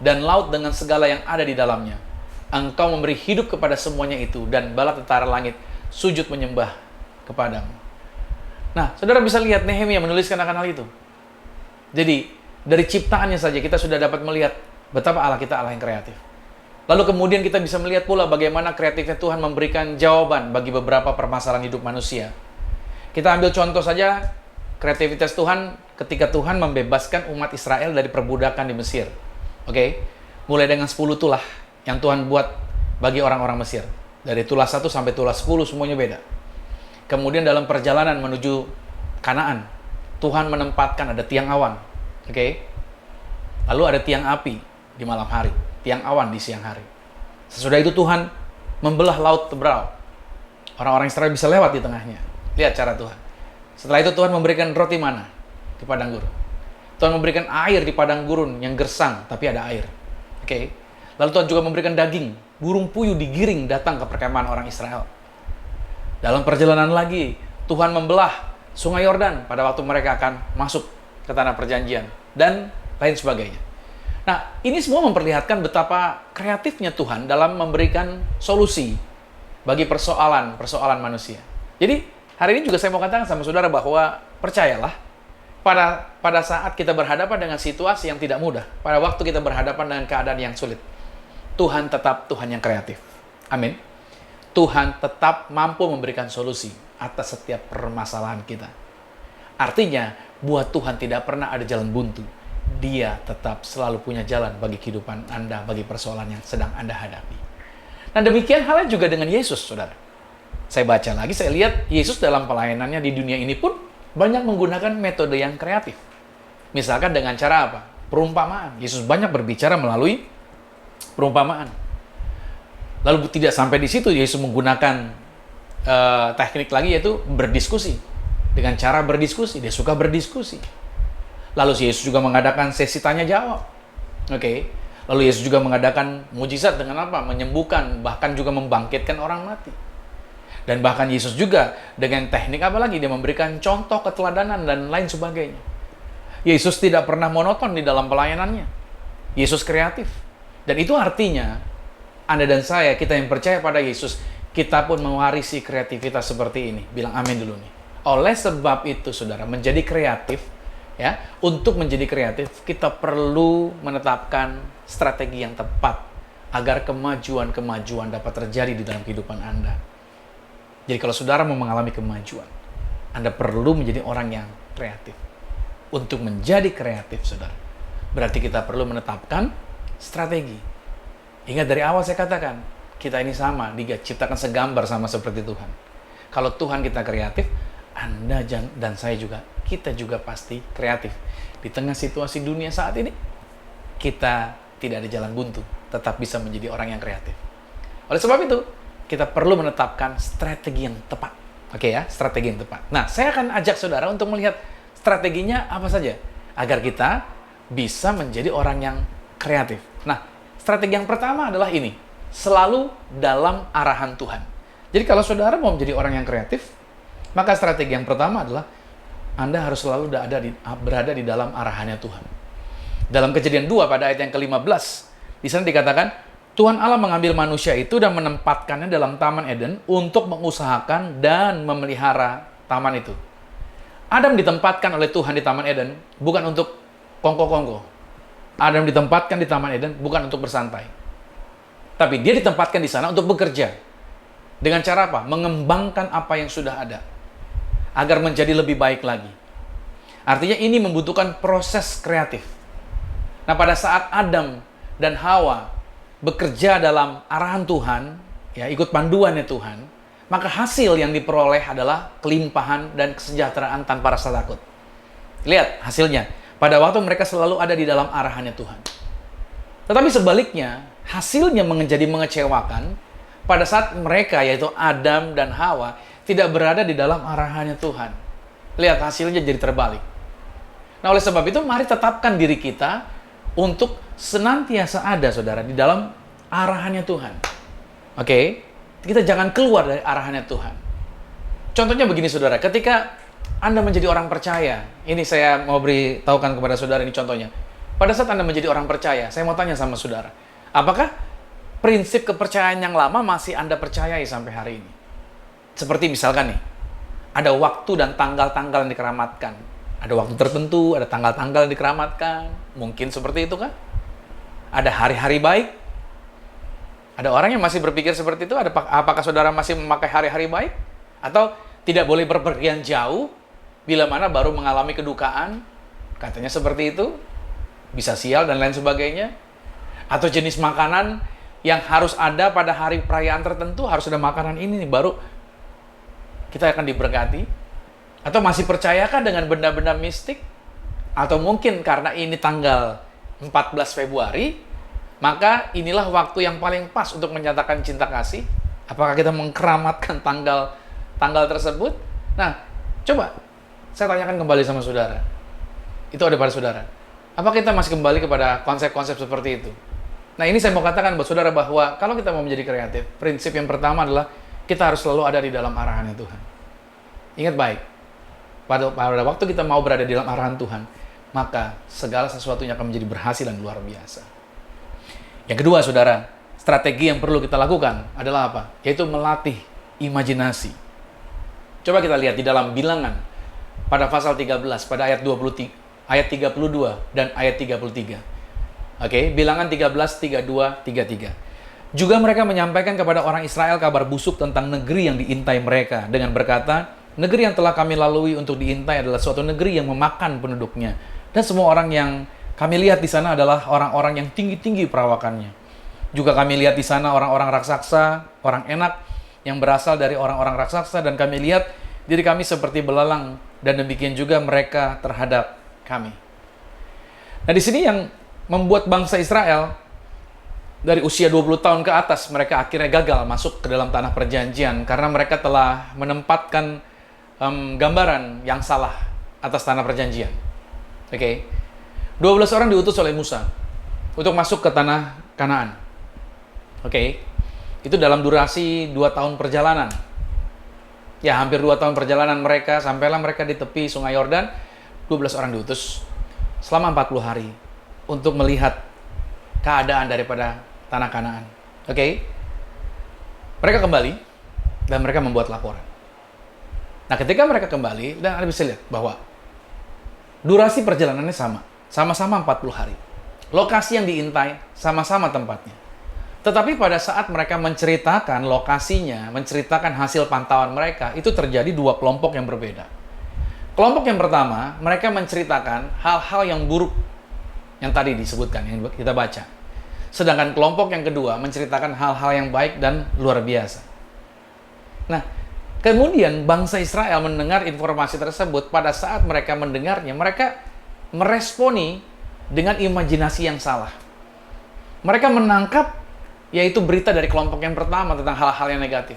dan laut dengan segala yang ada di dalamnya. Engkau memberi hidup kepada semuanya itu, dan bala tentara langit sujud menyembah kepadamu. Nah, saudara bisa lihat Nehemia menuliskan akan hal itu. Jadi, dari ciptaannya saja kita sudah dapat melihat betapa Allah kita Allah yang kreatif. Lalu kemudian kita bisa melihat pula bagaimana kreatifnya Tuhan memberikan jawaban bagi beberapa permasalahan hidup manusia. Kita ambil contoh saja kreativitas Tuhan ketika Tuhan membebaskan umat Israel dari perbudakan di Mesir. Oke? Mulai dengan 10 tulah yang Tuhan buat bagi orang-orang Mesir. Dari tulas 1 sampai tulas 10 semuanya beda. Kemudian dalam perjalanan menuju Kanaan, Tuhan menempatkan ada tiang awan. Oke? Lalu ada tiang api di malam hari, tiang awan di siang hari. Sesudah itu Tuhan membelah laut Tebrau. Orang-orang Israel bisa lewat di tengahnya. Lihat cara Tuhan. Setelah itu Tuhan memberikan roti mana di padang gurun. Tuhan memberikan air di padang gurun yang gersang, tapi ada air. Oke? Lalu Tuhan juga memberikan daging. Burung puyuh digiring datang ke perkemahan orang Israel. Dalam perjalanan lagi, Tuhan membelah Sungai Yordan pada waktu mereka akan masuk ke tanah perjanjian. Dan lain sebagainya. Nah, ini semua memperlihatkan betapa kreatifnya Tuhan dalam memberikan solusi bagi persoalan manusia. Jadi, hari ini juga saya mau katakan sama saudara bahwa percayalah, pada saat kita berhadapan dengan situasi yang tidak mudah, pada waktu kita berhadapan dengan keadaan yang sulit, Tuhan tetap Tuhan yang kreatif. Amin. Tuhan tetap mampu memberikan solusi atas setiap permasalahan kita. Artinya, buat Tuhan tidak pernah ada jalan buntu. Dia tetap selalu punya jalan bagi kehidupan Anda, bagi persoalan yang sedang Anda hadapi. Nah, demikian halnya juga dengan Yesus, saudara. Saya baca lagi, saya lihat Yesus dalam pelayanannya di dunia ini pun banyak menggunakan metode yang kreatif. Misalkan dengan cara apa? Perumpamaan. Yesus banyak berbicara melalui perumpamaan. Lalu tidak sampai di situ, Yesus menggunakan teknik lagi, yaitu berdiskusi. Dengan cara berdiskusi, dia suka berdiskusi. Lalu Yesus juga mengadakan sesi tanya jawab. Oke. Lalu Yesus juga mengadakan mujizat dengan apa? Menyembuhkan, bahkan juga membangkitkan orang mati. Dan bahkan Yesus juga dengan teknik apa lagi? Dia memberikan contoh keteladanan dan lain sebagainya. Yesus tidak pernah monoton di dalam pelayanannya. Yesus kreatif. Dan itu artinya Anda dan saya, kita yang percaya pada Yesus, kita pun mewarisi kreativitas seperti ini. Bilang amin dulu nih. Oleh sebab itu, saudara, menjadi kreatif, ya, untuk menjadi kreatif, kita perlu menetapkan strategi yang tepat agar kemajuan-kemajuan dapat terjadi di dalam kehidupan Anda. Jadi kalau saudara mau mengalami kemajuan, Anda perlu menjadi orang yang kreatif. Untuk menjadi kreatif, saudara, berarti kita perlu menetapkan strategi. Ingat dari awal saya katakan, kita ini sama, diciptakan segambar sama seperti Tuhan. Kalau Tuhan kita kreatif, Anda dan saya juga, kita juga pasti kreatif. Di tengah situasi dunia saat ini, kita tidak ada jalan buntu, tetap bisa menjadi orang yang kreatif. Oleh sebab itu, kita perlu menetapkan strategi yang tepat. Oke ya, strategi yang tepat. Nah, saya akan ajak saudara untuk melihat strateginya apa saja, agar kita bisa menjadi orang yang kreatif. Nah, strategi yang pertama adalah ini, selalu dalam arahan Tuhan. Jadi kalau saudara mau menjadi orang yang kreatif, maka strategi yang pertama adalah Anda harus selalu berada di dalam arahannya Tuhan. Dalam Kejadian 2 pada ayat yang ke-15, di sana dikatakan, Tuhan Allah mengambil manusia itu dan menempatkannya dalam Taman Eden untuk mengusahakan dan memelihara taman itu. Adam ditempatkan oleh Tuhan di Taman Eden bukan untuk kongko-kongko. Adam ditempatkan di Taman Eden bukan untuk bersantai. Tapi dia ditempatkan di sana untuk bekerja. Dengan cara apa? Mengembangkan apa yang sudah ada. Agar menjadi lebih baik lagi. Artinya ini membutuhkan proses kreatif. Nah, pada saat Adam dan Hawa bekerja dalam arahan Tuhan, ya, ikut panduannya Tuhan, maka hasil yang diperoleh adalah kelimpahan dan kesejahteraan tanpa rasa takut. Lihat hasilnya. Pada waktu mereka selalu ada di dalam arahannya Tuhan. Tetapi sebaliknya, hasilnya menjadi mengecewakan pada saat mereka, yaitu Adam dan Hawa, tidak berada di dalam arahannya Tuhan. Lihat, hasilnya jadi terbalik. Nah, oleh sebab itu, mari tetapkan diri kita untuk senantiasa ada, saudara, di dalam arahannya Tuhan. Oke? Kita jangan keluar dari arahannya Tuhan. Contohnya begini, saudara. Ketika Anda menjadi orang percaya, ini saya mau beritahukan kepada saudara, ini contohnya. Pada saat Anda menjadi orang percaya, saya mau tanya sama saudara, apakah prinsip kepercayaan yang lama masih Anda percayai sampai hari ini? Seperti misalkan nih, ada waktu dan tanggal-tanggal yang dikeramatkan. Ada waktu tertentu, ada tanggal-tanggal yang dikeramatkan. Mungkin seperti itu kan? Ada hari-hari baik. Ada orang yang masih berpikir seperti itu. Apakah saudara masih memakai hari-hari baik? Atau tidak boleh berpergian jauh, bila mana baru mengalami kedukaan? Katanya seperti itu. Bisa sial dan lain sebagainya. Atau jenis makanan yang harus ada pada hari perayaan tertentu, harus ada makanan ini nih, baru kita akan diberkati? Atau masih percayakah dengan benda-benda mistik? Atau mungkin karena ini tanggal 14 Februari, maka inilah waktu yang paling pas untuk menyatakan cinta kasih? Apakah kita mengkeramatkan tanggal tersebut? Nah, coba saya tanyakan kembali sama saudara. Itu ada pada saudara. Apa kita masih kembali kepada konsep-konsep seperti itu? Nah, ini saya mau katakan buat saudara bahwa kalau kita mau menjadi kreatif, prinsip yang pertama adalah kita harus selalu ada di dalam arahannya Tuhan. Ingat baik, pada waktu kita mau berada di dalam arahan Tuhan, maka segala sesuatunya akan menjadi berhasil dan luar biasa. Yang kedua, saudara, strategi yang perlu kita lakukan adalah apa? Yaitu melatih imajinasi. Coba kita lihat di dalam Bilangan pada pasal 13, pada ayat 23, ayat 32 dan ayat 33. Oke, Bilangan 13, 32, 33. Juga mereka menyampaikan kepada orang Israel kabar busuk tentang negeri yang diintai mereka dengan berkata, negeri yang telah kami lalui untuk diintai adalah suatu negeri yang memakan penduduknya. Dan semua orang yang kami lihat di sana adalah orang-orang yang tinggi-tinggi perawakannya. Juga kami lihat di sana orang-orang raksasa, orang enak yang berasal dari orang-orang raksasa, dan kami lihat diri kami seperti belalang, dan demikian juga mereka terhadap kami. Nah, di sini yang membuat bangsa Israel dari usia 20 tahun ke atas, mereka akhirnya gagal masuk ke dalam tanah perjanjian karena mereka telah menempatkan gambaran yang salah atas tanah perjanjian. Oke. 12 orang diutus oleh Musa untuk masuk ke tanah Kanaan. Oke. Itu dalam durasi 2 tahun perjalanan. Ya, hampir 2 tahun perjalanan mereka, sampailah mereka di tepi Sungai Yordan. 12 orang diutus selama 40 hari untuk melihat keadaan daripada tanah Kanaan. Oke. Mereka kembali dan mereka membuat laporan. Nah, ketika mereka kembali, dan Anda bisa lihat bahwa durasi perjalanannya sama-sama 40 hari. Lokasi yang diintai sama-sama tempatnya. Tetapi pada saat mereka menceritakan lokasinya, menceritakan hasil pantauan mereka, itu terjadi 2 kelompok yang berbeda. Kelompok yang pertama, mereka menceritakan hal-hal yang buruk yang tadi disebutkan, yang kita baca. Sedangkan kelompok yang kedua menceritakan hal-hal yang baik dan luar biasa. Nah, kemudian bangsa Israel mendengar informasi tersebut. Pada saat mereka mendengarnya, mereka meresponi dengan imajinasi yang salah. Mereka menangkap yaitu berita dari kelompok yang pertama tentang hal-hal yang negatif.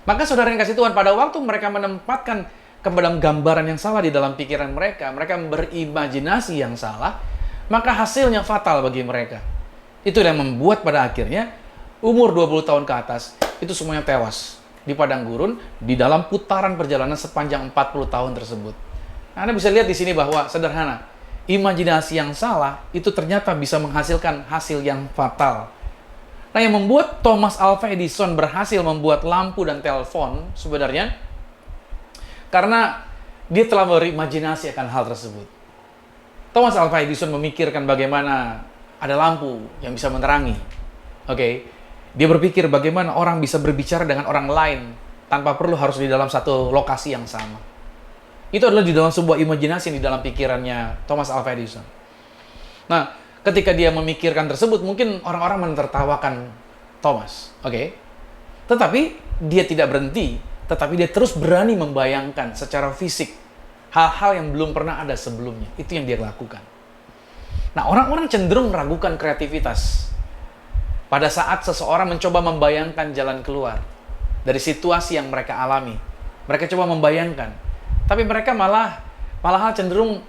Maka saudara yang kasih Tuhan, pada waktu mereka menempatkan kepada gambaran yang salah di dalam pikiran mereka, mereka berimajinasi yang salah, maka hasilnya fatal bagi mereka. Itu yang membuat pada akhirnya umur 20 tahun ke atas itu semuanya tewas di padang gurun di dalam putaran perjalanan sepanjang 40 tahun tersebut. Nah, Anda bisa lihat di sini bahwa sederhana, imajinasi yang salah itu ternyata bisa menghasilkan hasil yang fatal. Nah, yang membuat Thomas Alva Edison berhasil membuat lampu dan telepon sebenarnya karena dia telah berimajinasi akan hal tersebut. Thomas Alva Edison memikirkan bagaimana ada lampu yang bisa menerangi. Oke. Dia berpikir bagaimana orang bisa berbicara dengan orang lain tanpa perlu harus di dalam satu lokasi yang sama. Itu adalah di dalam sebuah imajinasi di dalam pikirannya Thomas Alva Edison. Nah, ketika dia memikirkan tersebut, mungkin orang-orang menertawakan Thomas. Oke. Tetapi dia tidak berhenti, tetapi dia terus berani membayangkan secara fisik hal-hal yang belum pernah ada sebelumnya. Itu yang dia lakukan. Nah, orang-orang cenderung meragukan kreativitas pada saat seseorang mencoba membayangkan jalan keluar dari situasi yang mereka alami. Mereka coba membayangkan. Tapi mereka malah cenderung,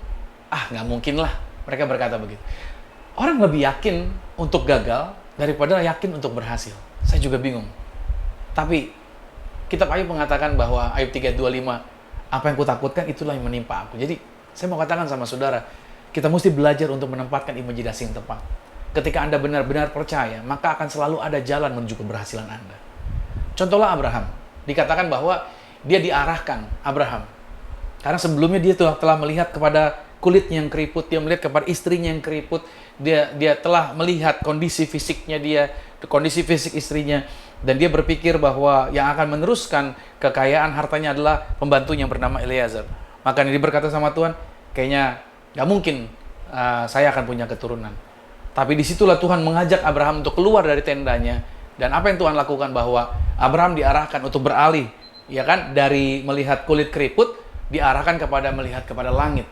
nggak mungkin lah. Mereka berkata begitu. Orang lebih yakin untuk gagal daripada yakin untuk berhasil. Saya juga bingung. Tapi Kitab Ayub mengatakan bahwa Ayub 3:25, apa yang kutakutkan itulah yang menimpa aku. Jadi saya mau katakan sama saudara, kita mesti belajar untuk menempatkan imajinasi yang tepat. Ketika Anda benar-benar percaya, maka akan selalu ada jalan menuju keberhasilan Anda. Contohlah Abraham. Dikatakan bahwa dia diarahkan, Abraham. Karena sebelumnya dia telah melihat kepada kulitnya yang keriput, dia melihat kepada istrinya yang keriput, dia telah melihat kondisi fisiknya dia, kondisi fisik istrinya, dan dia berpikir bahwa yang akan meneruskan kekayaan hartanya adalah pembantunya yang bernama Eliezer. Maka dia berkata sama Tuhan, kayaknya nggak mungkin saya akan punya keturunan. Tapi disitulah Tuhan mengajak Abraham untuk keluar dari tendanya. Dan apa yang Tuhan lakukan? Bahwa Abraham diarahkan untuk beralih, ya kan, dari melihat kulit keriput, diarahkan kepada melihat kepada langit.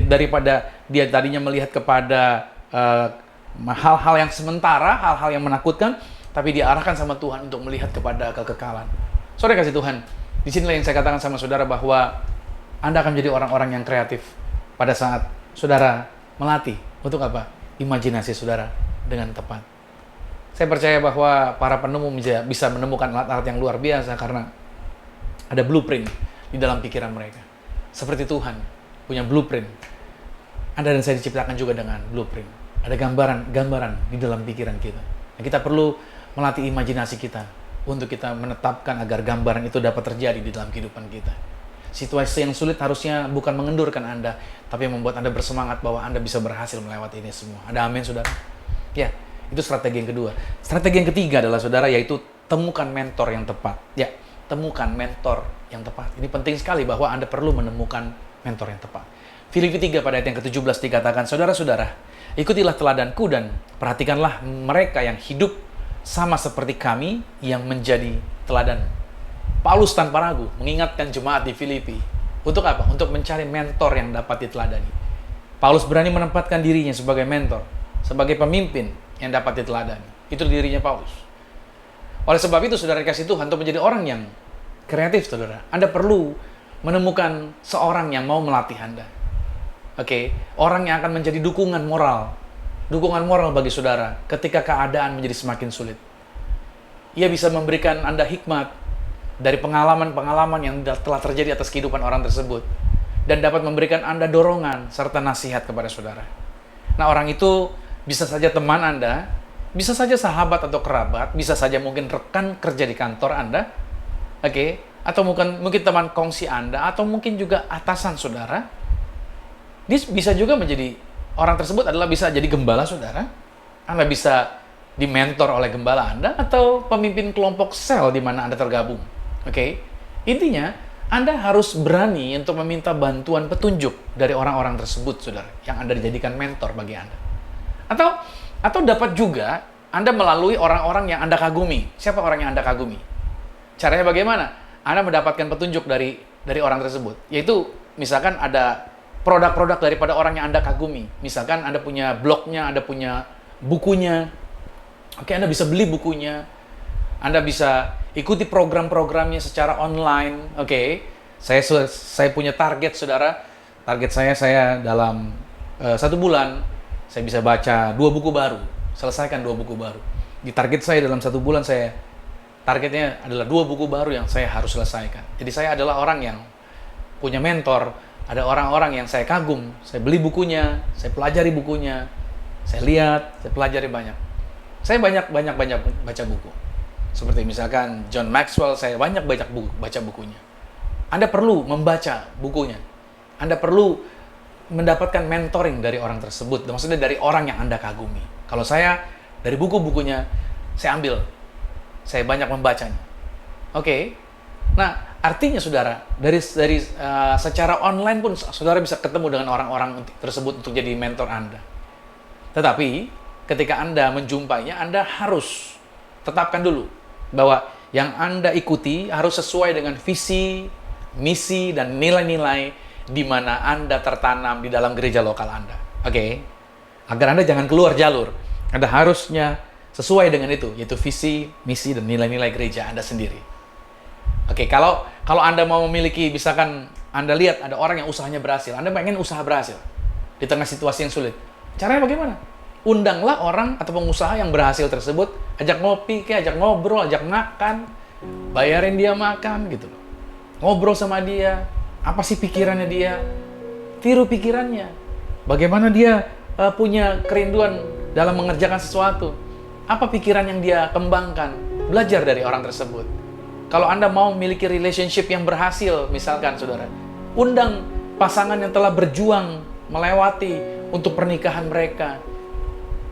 Daripada dia tadinya melihat kepada hal-hal yang sementara, hal-hal yang menakutkan, tapi diarahkan sama Tuhan untuk melihat kepada kekekalan. Saudara kasih Tuhan, di sinilah yang saya katakan sama saudara bahwa Anda akan menjadi orang-orang yang kreatif pada saat saudara melatih. Untuk apa? Imajinasi saudara dengan tepat. Saya percaya bahwa para penemu bisa menemukan alat-alat yang luar biasa karena ada blueprint di dalam pikiran mereka. Seperti Tuhan punya blueprint. Anda dan saya diciptakan juga dengan blueprint. Ada gambaran di dalam pikiran kita. Nah, kita perlu melatih imajinasi kita untuk kita menetapkan agar gambaran itu dapat terjadi di dalam kehidupan kita. Situasi yang sulit harusnya bukan mengendurkan Anda, tapi membuat Anda bersemangat bahwa Anda bisa berhasil melewati ini semua. Ada amin, saudara? Ya, itu strategi yang kedua. Strategi yang ketiga adalah, saudara, yaitu temukan mentor yang tepat. Ya, temukan mentor yang tepat. Ini penting sekali bahwa Anda perlu menemukan mentor yang tepat. Filipi 3 pada ayat yang ke-17 dikatakan, saudara-saudara, ikutilah teladanku dan perhatikanlah mereka yang hidup sama seperti kami yang menjadi teladan. Paulus tanpa ragu mengingatkan jemaat di Filipi. Untuk apa? Untuk mencari mentor yang dapat diteladani. Paulus berani menempatkan dirinya sebagai mentor, sebagai pemimpin yang dapat diteladani. Itu dirinya Paulus. Oleh sebab itu, saudara dikasih Tuhan, untuk menjadi orang yang kreatif, saudara, Anda perlu menemukan seorang yang mau melatih Anda. Oke, orang yang akan menjadi dukungan moral bagi saudara ketika keadaan menjadi semakin sulit. Ia bisa memberikan Anda hikmat dari pengalaman-pengalaman yang telah terjadi atas kehidupan orang tersebut, dan dapat memberikan Anda dorongan serta nasihat kepada saudara. Nah, orang itu bisa saja teman Anda, bisa saja sahabat atau kerabat, bisa saja mungkin rekan kerja di kantor Anda, oke, atau mungkin teman kongsi Anda, atau mungkin juga atasan saudara. Dia bisa juga menjadi, orang tersebut adalah bisa jadi gembala saudara. Anda bisa dimentor oleh gembala Anda, atau pemimpin kelompok sel di mana Anda tergabung. Oke, intinya Anda harus berani untuk meminta bantuan petunjuk dari orang-orang tersebut, saudara, yang Anda dijadikan mentor bagi Anda. Atau dapat juga Anda melalui orang-orang yang Anda kagumi. Siapa orang yang Anda kagumi? Caranya bagaimana? Anda mendapatkan petunjuk dari orang tersebut. Yaitu, misalkan ada produk-produk daripada orang yang Anda kagumi. Misalkan Anda punya blognya, Anda punya bukunya. Oke, Anda bisa beli bukunya. Anda bisa ikuti program-programnya secara online. Oke, saya punya target, saudara. Target saya dalam 1 bulan, saya bisa baca 2 buku baru. Selesaikan 2 buku baru. Di target saya dalam 1 bulan, targetnya adalah 2 buku baru yang saya harus selesaikan. Jadi saya adalah orang yang punya mentor. Ada orang-orang yang saya kagum. Saya beli bukunya, saya pelajari bukunya. Saya lihat, saya pelajari banyak. Saya banyak baca buku. Seperti misalkan John Maxwell, saya banyak baca bukunya. Anda perlu membaca bukunya. Anda perlu mendapatkan mentoring dari orang tersebut. Maksudnya dari orang yang Anda kagumi. Kalau saya, dari buku-bukunya, saya ambil. Saya banyak membacanya. Oke. Nah, artinya saudara, dari secara online pun saudara bisa ketemu dengan orang-orang tersebut untuk jadi mentor Anda. Tetapi, ketika Anda menjumpainya, Anda harus tetapkan dulu bahwa yang Anda ikuti harus sesuai dengan visi, misi, dan nilai-nilai di mana Anda tertanam di dalam gereja lokal Anda. Oke? Agar Anda jangan keluar jalur. Anda harusnya sesuai dengan itu, yaitu visi, misi, dan nilai-nilai gereja Anda sendiri. Oke, kalau Anda mau memiliki, misalkan Anda lihat ada orang yang usahanya berhasil, Anda pengen usaha berhasil di tengah situasi yang sulit. Caranya bagaimana? Undanglah orang atau pengusaha yang berhasil tersebut, ajak ngopi, ajak ngobrol, ajak makan, bayarin dia makan gitu loh. Ngobrol sama dia, apa sih pikirannya dia? Tiru pikirannya. Bagaimana dia punya kerinduan dalam mengerjakan sesuatu? Apa pikiran yang dia kembangkan? Belajar dari orang tersebut. Kalau Anda mau memiliki relationship yang berhasil, misalkan saudara, undang pasangan yang telah berjuang melewati untuk pernikahan mereka.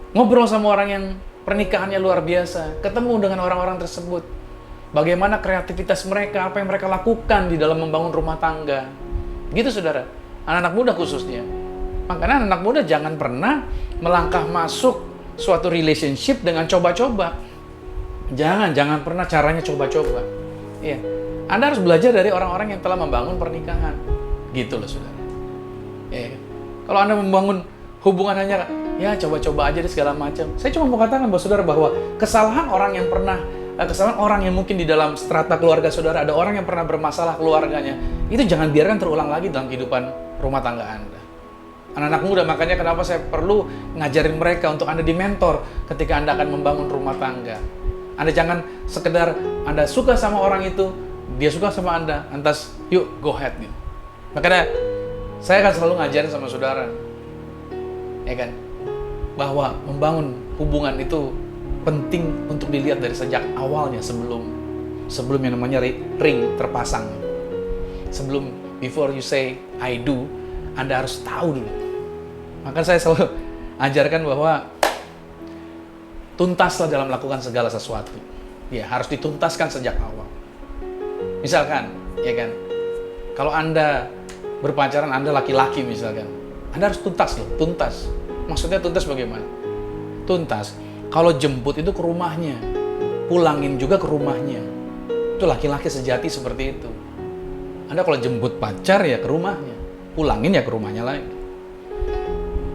Ngobrol sama orang yang pernikahannya luar biasa, ketemu dengan orang-orang tersebut. Bagaimana kreativitas mereka, apa yang mereka lakukan di dalam membangun rumah tangga. Gitu saudara, anak-anak muda khususnya. Makanya anak-anak muda jangan pernah melangkah masuk suatu relationship dengan coba-coba. Jangan pernah caranya coba-coba. Iya. Anda harus belajar dari orang-orang yang telah membangun pernikahan. Gitu loh, saudara. Iya. Kalau Anda membangun hubungan hanya ya coba-coba aja deh segala macam. Saya cuma mau katakan bahwa saudara bahwa kesalahan orang yang mungkin di dalam strata keluarga saudara, ada orang yang pernah bermasalah keluarganya, itu jangan biarkan terulang lagi dalam kehidupan rumah tangga Anda. Anak-anak muda, makanya kenapa saya perlu ngajarin mereka untuk Anda di-mentor ketika Anda akan membangun rumah tangga. Anda jangan sekedar Anda suka sama orang itu, dia suka sama Anda, lantas yuk go ahead gitu. Makanya saya akan selalu ngajarin sama saudara, ya kan, bahwa membangun hubungan itu penting untuk dilihat dari sejak awalnya, sebelum yang namanya ring terpasang. Sebelum before you say I do, Anda harus tahu dulu. Maka saya selalu ajarkan bahwa tuntaslah dalam melakukan segala sesuatu. Ya, harus dituntaskan sejak awal. Misalkan, ya kan, kalau Anda berpacaran, Anda laki-laki misalkan, Anda harus tuntas loh, tuntas. Maksudnya tuntas bagaimana? Tuntas, kalau jemput itu ke rumahnya, pulangin juga ke rumahnya. Itu laki-laki sejati seperti itu. Anda kalau jemput pacar ya ke rumahnya, pulangin ya ke rumahnya lagi.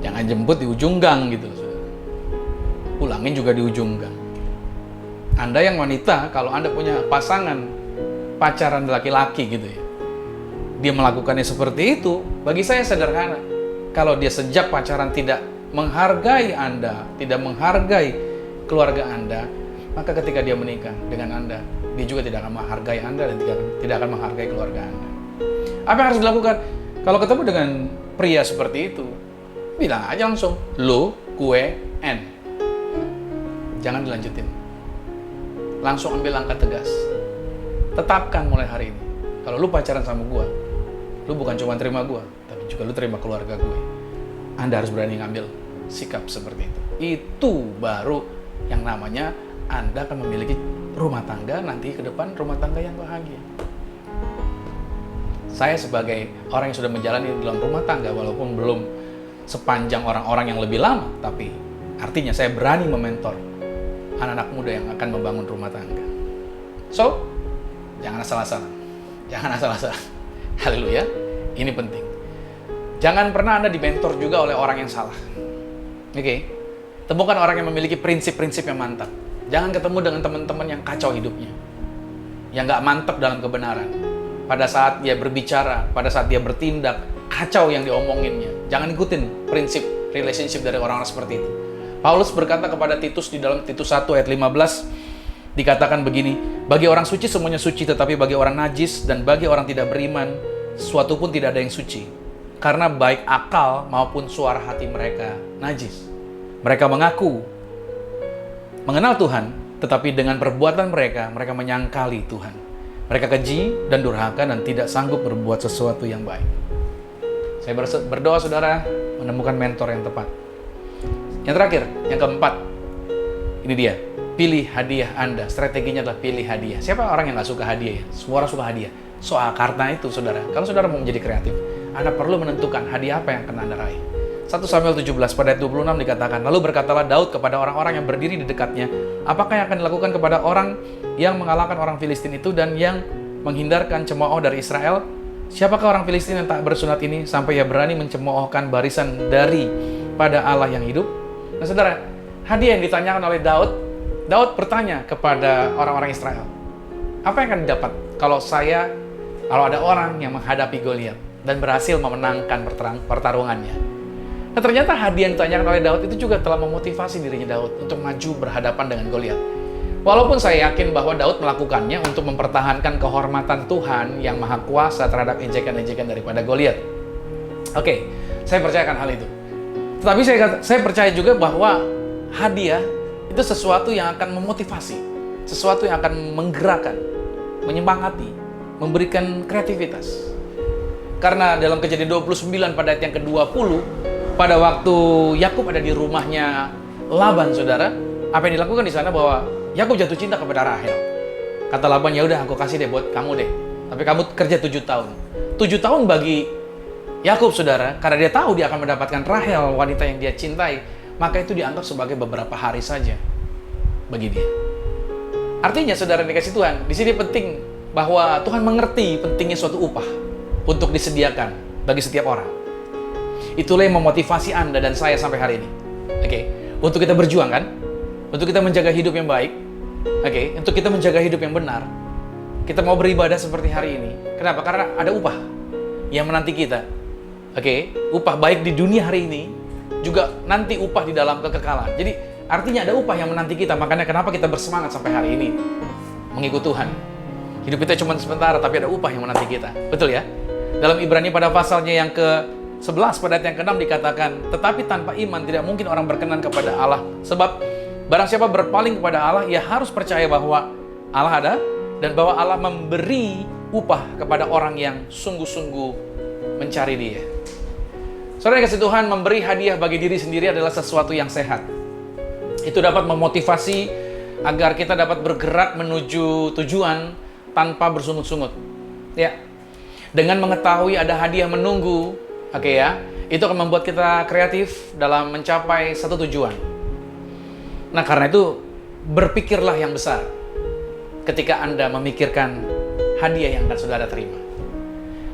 Jangan jemput di ujung gang gitu loh, saudara. Pulangin juga di ujung gang. Anda yang wanita, kalau Anda punya pasangan, pacaran laki-laki gitu ya, dia melakukannya seperti itu, bagi saya sederhana. Kalau dia sejak pacaran tidak menghargai Anda, tidak menghargai keluarga Anda, maka ketika dia menikah dengan Anda, dia juga tidak akan menghargai Anda dan tidak akan menghargai keluarga Anda. Apa yang harus dilakukan? Kalau ketemu dengan pria seperti itu, bilang aja langsung, lo, kue, N. Jangan dilanjutin. Langsung ambil langkah tegas. Tetapkan mulai hari ini, kalau lu pacaran sama gua, lu bukan cuma terima gua, tapi juga lu terima keluarga gue. Anda harus berani ngambil sikap seperti itu. Itu baru yang namanya Anda akan memiliki rumah tangga nanti ke depan, rumah tangga yang bahagia. Saya sebagai orang yang sudah menjalani dalam rumah tangga, walaupun belum sepanjang orang-orang yang lebih lama, tapi artinya saya berani mementor anak-anak muda yang akan membangun rumah tangga. So, jangan asal-asalan. Jangan asal-asalan. Haleluya. Ini penting. Jangan pernah Anda dimentor juga oleh orang yang salah. Oke? Temukan orang yang memiliki prinsip-prinsip yang mantap. Jangan ketemu dengan teman-teman yang kacau hidupnya. Yang nggak mantap dalam kebenaran. Pada saat dia berbicara, pada saat dia bertindak, kacau yang diomonginnya. Jangan ikutin prinsip relationship dari orang-orang seperti itu. Paulus berkata kepada Titus di dalam Titus 1 ayat 15, dikatakan begini, bagi orang suci semuanya suci, tetapi bagi orang najis dan bagi orang tidak beriman, suatu pun tidak ada yang suci. Karena baik akal maupun suara hati mereka najis. Mereka mengaku mengenal Tuhan, tetapi dengan perbuatan mereka menyangkali Tuhan. Mereka keji dan durhaka dan tidak sanggup berbuat sesuatu yang baik. Saya berdoa saudara menemukan mentor yang tepat. Yang terakhir, yang keempat, ini dia, pilih hadiah Anda. Strateginya adalah pilih hadiah. Siapa orang yang nggak suka hadiah ya? Semua orang suka hadiah. Soal karena itu saudara, kalau saudara mau menjadi kreatif, Anda perlu menentukan hadiah apa yang akan Anda raih. 1 Samuel 17 pada ayat 26 dikatakan, lalu berkatalah Daud kepada orang-orang yang berdiri di dekatnya, apakah yang akan dilakukan kepada orang yang mengalahkan orang Filistin itu dan yang menghindarkan cemooh dari Israel? Siapakah orang Filistin yang tak bersunat ini sampai ia berani mencemoohkan barisan daripada Allah yang hidup? Nah saudara, hadiah yang ditanyakan oleh Daud bertanya kepada orang-orang Israel, apa yang akan didapat kalau ada orang yang menghadapi Goliat dan berhasil memenangkan pertarungannya? Nah ternyata hadiah yang ditanyakan oleh Daud itu juga telah memotivasi dirinya Daud untuk maju berhadapan dengan Goliat. Walaupun saya yakin bahwa Daud melakukannya untuk mempertahankan kehormatan Tuhan yang maha kuasa terhadap ejekan-ejekan daripada Goliat. Oke, saya percayakan hal itu. Tetapi saya percaya juga bahwa hadiah itu sesuatu yang akan memotivasi, sesuatu yang akan menggerakkan, menyemangati, memberikan kreativitas. Karena dalam Kejadian 29 pada ayat yang ke-20, pada waktu Yakub ada di rumahnya Laban, saudara, apa yang dilakukan di sana bahwa Yakub jatuh cinta kepada Rahel. Kata Laban, ya udah aku kasih deh buat kamu deh. Tapi kamu kerja 7 tahun. 7 tahun bagi Yakub, saudara, karena dia tahu dia akan mendapatkan Rahel, wanita yang dia cintai. maka itu dianggap sebagai beberapa hari saja bagi dia. Artinya saudara dikasih Tuhan, di sini penting bahwa Tuhan mengerti pentingnya suatu upah untuk disediakan bagi setiap orang. Itulah yang memotivasi Anda dan saya sampai hari ini. Oke, untuk kita berjuang kan? Untuk kita menjaga hidup yang baik. Oke, untuk kita menjaga hidup yang benar. Kita mau beribadah seperti hari ini. Kenapa? Karena ada upah yang menanti kita. Oke, upah baik di dunia hari ini, juga nanti upah di dalam kekekalan. Jadi artinya ada upah yang menanti kita. Makanya kenapa kita bersemangat sampai hari ini mengikut Tuhan. Hidup kita cuma sementara, tapi ada upah yang menanti kita. Betul ya? Dalam Ibrani pada pasalnya yang ke-11 pada ayat yang ke-6 dikatakan, tetapi tanpa iman tidak mungkin orang berkenan kepada Allah. Sebab barang siapa berpaling kepada Allah, ia harus percaya bahwa Allah ada dan bahwa Allah memberi upah kepada orang yang sungguh-sungguh mencari Dia. Saudara yang kasih Tuhan, memberi hadiah bagi diri sendiri adalah sesuatu yang sehat. Itu dapat memotivasi agar kita dapat bergerak menuju tujuan tanpa bersungut-sungut. Ya. Dengan mengetahui ada hadiah menunggu, oke ya, itu akan membuat kita kreatif dalam mencapai satu tujuan. Nah, karena itu berpikirlah yang besar ketika Anda memikirkan hadiah yang akan saudara terima.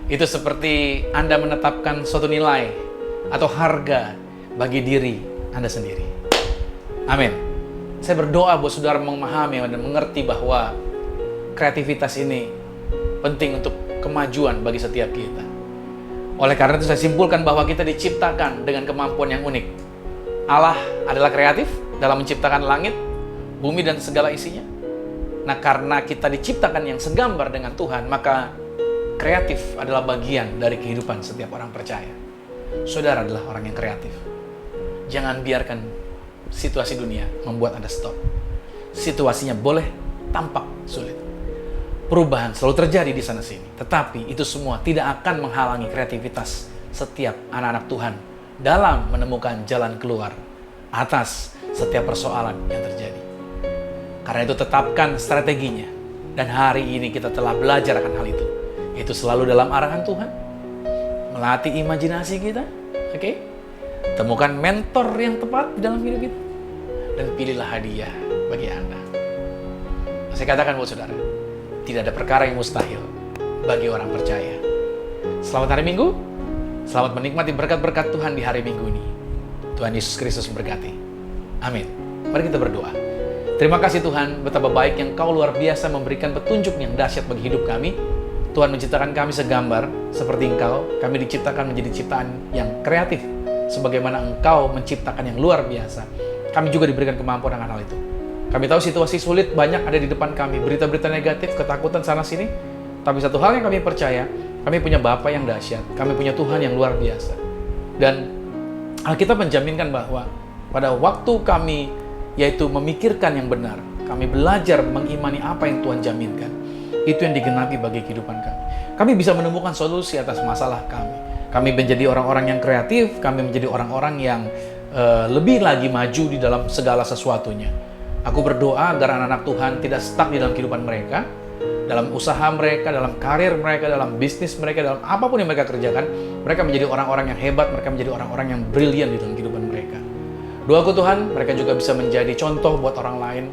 Itu seperti Anda menetapkan suatu nilai atau harga bagi diri Anda sendiri. Amin. Saya berdoa buat saudara memahami dan mengerti bahwa kreativitas ini penting untuk kemajuan bagi setiap kita. Oleh karena itu saya simpulkan bahwa kita diciptakan dengan kemampuan yang unik. Allah adalah kreatif dalam menciptakan langit, bumi dan segala isinya. Nah, karena kita diciptakan yang segambar dengan Tuhan, maka kreatif adalah bagian dari kehidupan setiap orang percaya. Saudara adalah orang yang kreatif. Jangan biarkan situasi dunia membuat Anda stop. Situasinya boleh tampak sulit. Perubahan selalu terjadi di sana-sini. Tetapi itu semua tidak akan menghalangi kreativitas setiap anak-anak Tuhan dalam menemukan jalan keluar atas setiap persoalan yang terjadi. Karena itu tetapkan strateginya. Dan hari ini kita telah belajar akan hal itu. Itu selalu dalam arahan Tuhan. Melatih imajinasi kita. Oke? Temukan mentor yang tepat di dalam hidup kita. Dan pilihlah hadiah bagi Anda. Saya katakan buat saudara, tidak ada perkara yang mustahil bagi orang percaya. Selamat hari Minggu. Selamat menikmati berkat-berkat Tuhan di hari Minggu ini. Tuhan Yesus Kristus memberkati. Amin. Mari kita berdoa. Terima kasih Tuhan, betapa baik yang Kau luar biasa memberikan petunjuk yang dahsyat bagi hidup kami. Tuhan menciptakan kami segambar seperti Engkau. Kami diciptakan menjadi ciptaan yang kreatif, sebagaimana Engkau menciptakan yang luar biasa. Kami juga diberikan kemampuan akan hal itu. Kami tahu situasi sulit banyak ada di depan kami, berita-berita negatif, ketakutan sana-sini. Tapi satu hal yang kami percaya, kami punya Bapa yang dahsyat, kami punya Tuhan yang luar biasa. Dan Alkitab menjaminkan bahwa pada waktu kami yaitu memikirkan yang benar, kami belajar mengimani apa yang Tuhan jaminkan, itu yang digenapi bagi kehidupan kami. Kami bisa menemukan solusi atas masalah kami. Kami menjadi orang-orang yang kreatif, kami menjadi orang-orang yang lebih lagi maju di dalam segala sesuatunya. Aku berdoa agar anak-anak Tuhan tidak stuck di dalam kehidupan mereka, dalam usaha mereka, dalam karir mereka, dalam bisnis mereka, dalam apapun yang mereka kerjakan, mereka menjadi orang-orang yang hebat, mereka menjadi orang-orang yang brilian di dalam kehidupan mereka. Doaku Tuhan, mereka juga bisa menjadi contoh buat orang lain,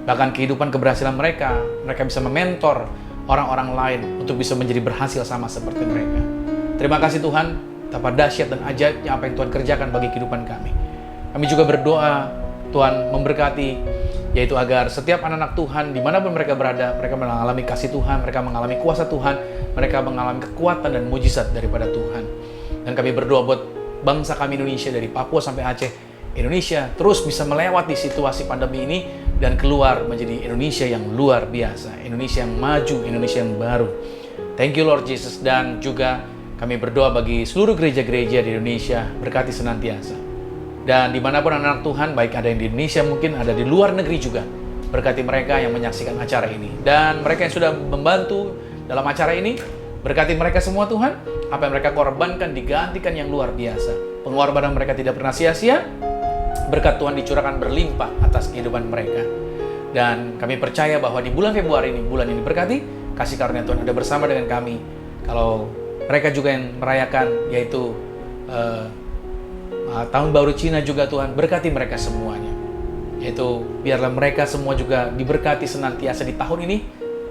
bahkan kehidupan keberhasilan mereka bisa mementor orang-orang lain untuk bisa menjadi berhasil sama seperti mereka. Terima kasih Tuhan, betapa dahsyat dan ajaibnya apa yang Tuhan kerjakan bagi kehidupan kami. Kami juga berdoa, Tuhan memberkati, yaitu agar setiap anak-anak Tuhan, dimanapun mereka berada, mereka mengalami kasih Tuhan, mereka mengalami kuasa Tuhan, mereka mengalami kekuatan dan mujizat daripada Tuhan. Dan kami berdoa buat bangsa kami Indonesia, dari Papua sampai Aceh, Indonesia terus bisa melewati situasi pandemi ini dan keluar menjadi Indonesia yang luar biasa, Indonesia yang maju, Indonesia yang baru. Thank you Lord Jesus. Dan juga kami berdoa bagi seluruh gereja-gereja di Indonesia, berkati senantiasa. Dan dimanapun anak-anak Tuhan, baik ada yang di Indonesia, mungkin ada di luar negeri juga, berkati mereka yang menyaksikan acara ini. Dan mereka yang sudah membantu dalam acara ini, berkati mereka semua Tuhan. Apa yang mereka korbankan digantikan yang luar biasa. Pengorbanan mereka tidak pernah sia-sia. Berkat Tuhan dicurahkan berlimpah atas kehidupan mereka. Dan kami percaya bahwa di bulan Februari ini, bulan ini berkati, kasih karunia Tuhan ada bersama dengan kami. Kalau mereka juga yang merayakan, yaitu tahun baru Cina juga Tuhan, berkati mereka semuanya. Yaitu biarlah mereka semua juga diberkati senantiasa di tahun ini,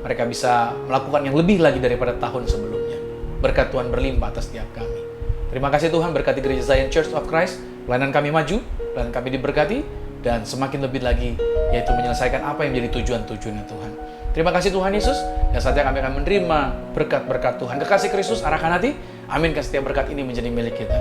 mereka bisa melakukan yang lebih lagi daripada tahun sebelumnya. Berkat Tuhan berlimpah atas setiap kami. Terima kasih Tuhan, berkati Gereja Zion Church of Christ, pelayanan kami maju, pelayanan kami diberkati, dan semakin lebih lagi, yaitu menyelesaikan apa yang menjadi tujuan-tujuannya Tuhan. Terima kasih Tuhan Yesus, dan saatnya kami akan menerima berkat-berkat Tuhan. Kekasih Kristus, arahkan hati, aminkan setiap berkat ini menjadi milik kita.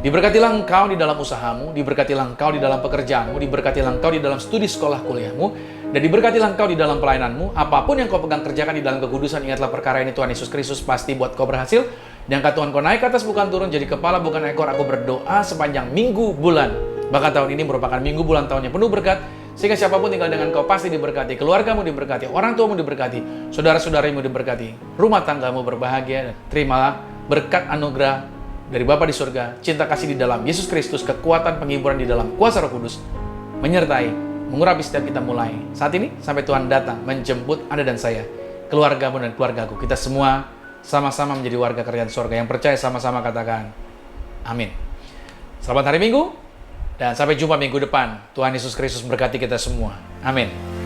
Diberkatilah engkau di dalam usahamu, diberkatilah engkau di dalam pekerjaanmu, diberkatilah engkau di dalam studi sekolah kuliahmu, dan diberkatilah engkau di dalam pelayananmu. Apapun yang kau pegang kerjakan di dalam kekudusan, ingatlah perkara ini Tuhan Yesus Kristus pasti buat kau berhasil. Diangkat Tuhan kau naik ke atas bukan turun, jadi kepala bukan ekor. Aku berdoa sepanjang minggu bulan, bahkan tahun ini merupakan minggu bulan tahun yang penuh berkat, sehingga siapapun tinggal dengan kau pasti diberkati, keluargamu diberkati, orang tuamu diberkati, saudara-saudarimu diberkati, rumah tanggamu berbahagia. Terimalah berkat anugerah dari Bapa di surga, cinta kasih di dalam Yesus Kristus, kekuatan penghiburan di dalam kuasa Roh Kudus, menyertai, mengurapi setiap kita mulai saat ini, sampai Tuhan datang menjemput Anda dan saya, keluargamu dan keluargaku. Kita semua sama-sama menjadi warga kerajaan surga. Yang percaya sama-sama katakan, amin. Selamat hari Minggu, dan sampai jumpa minggu depan. Tuhan Yesus Kristus berkati kita semua. Amin.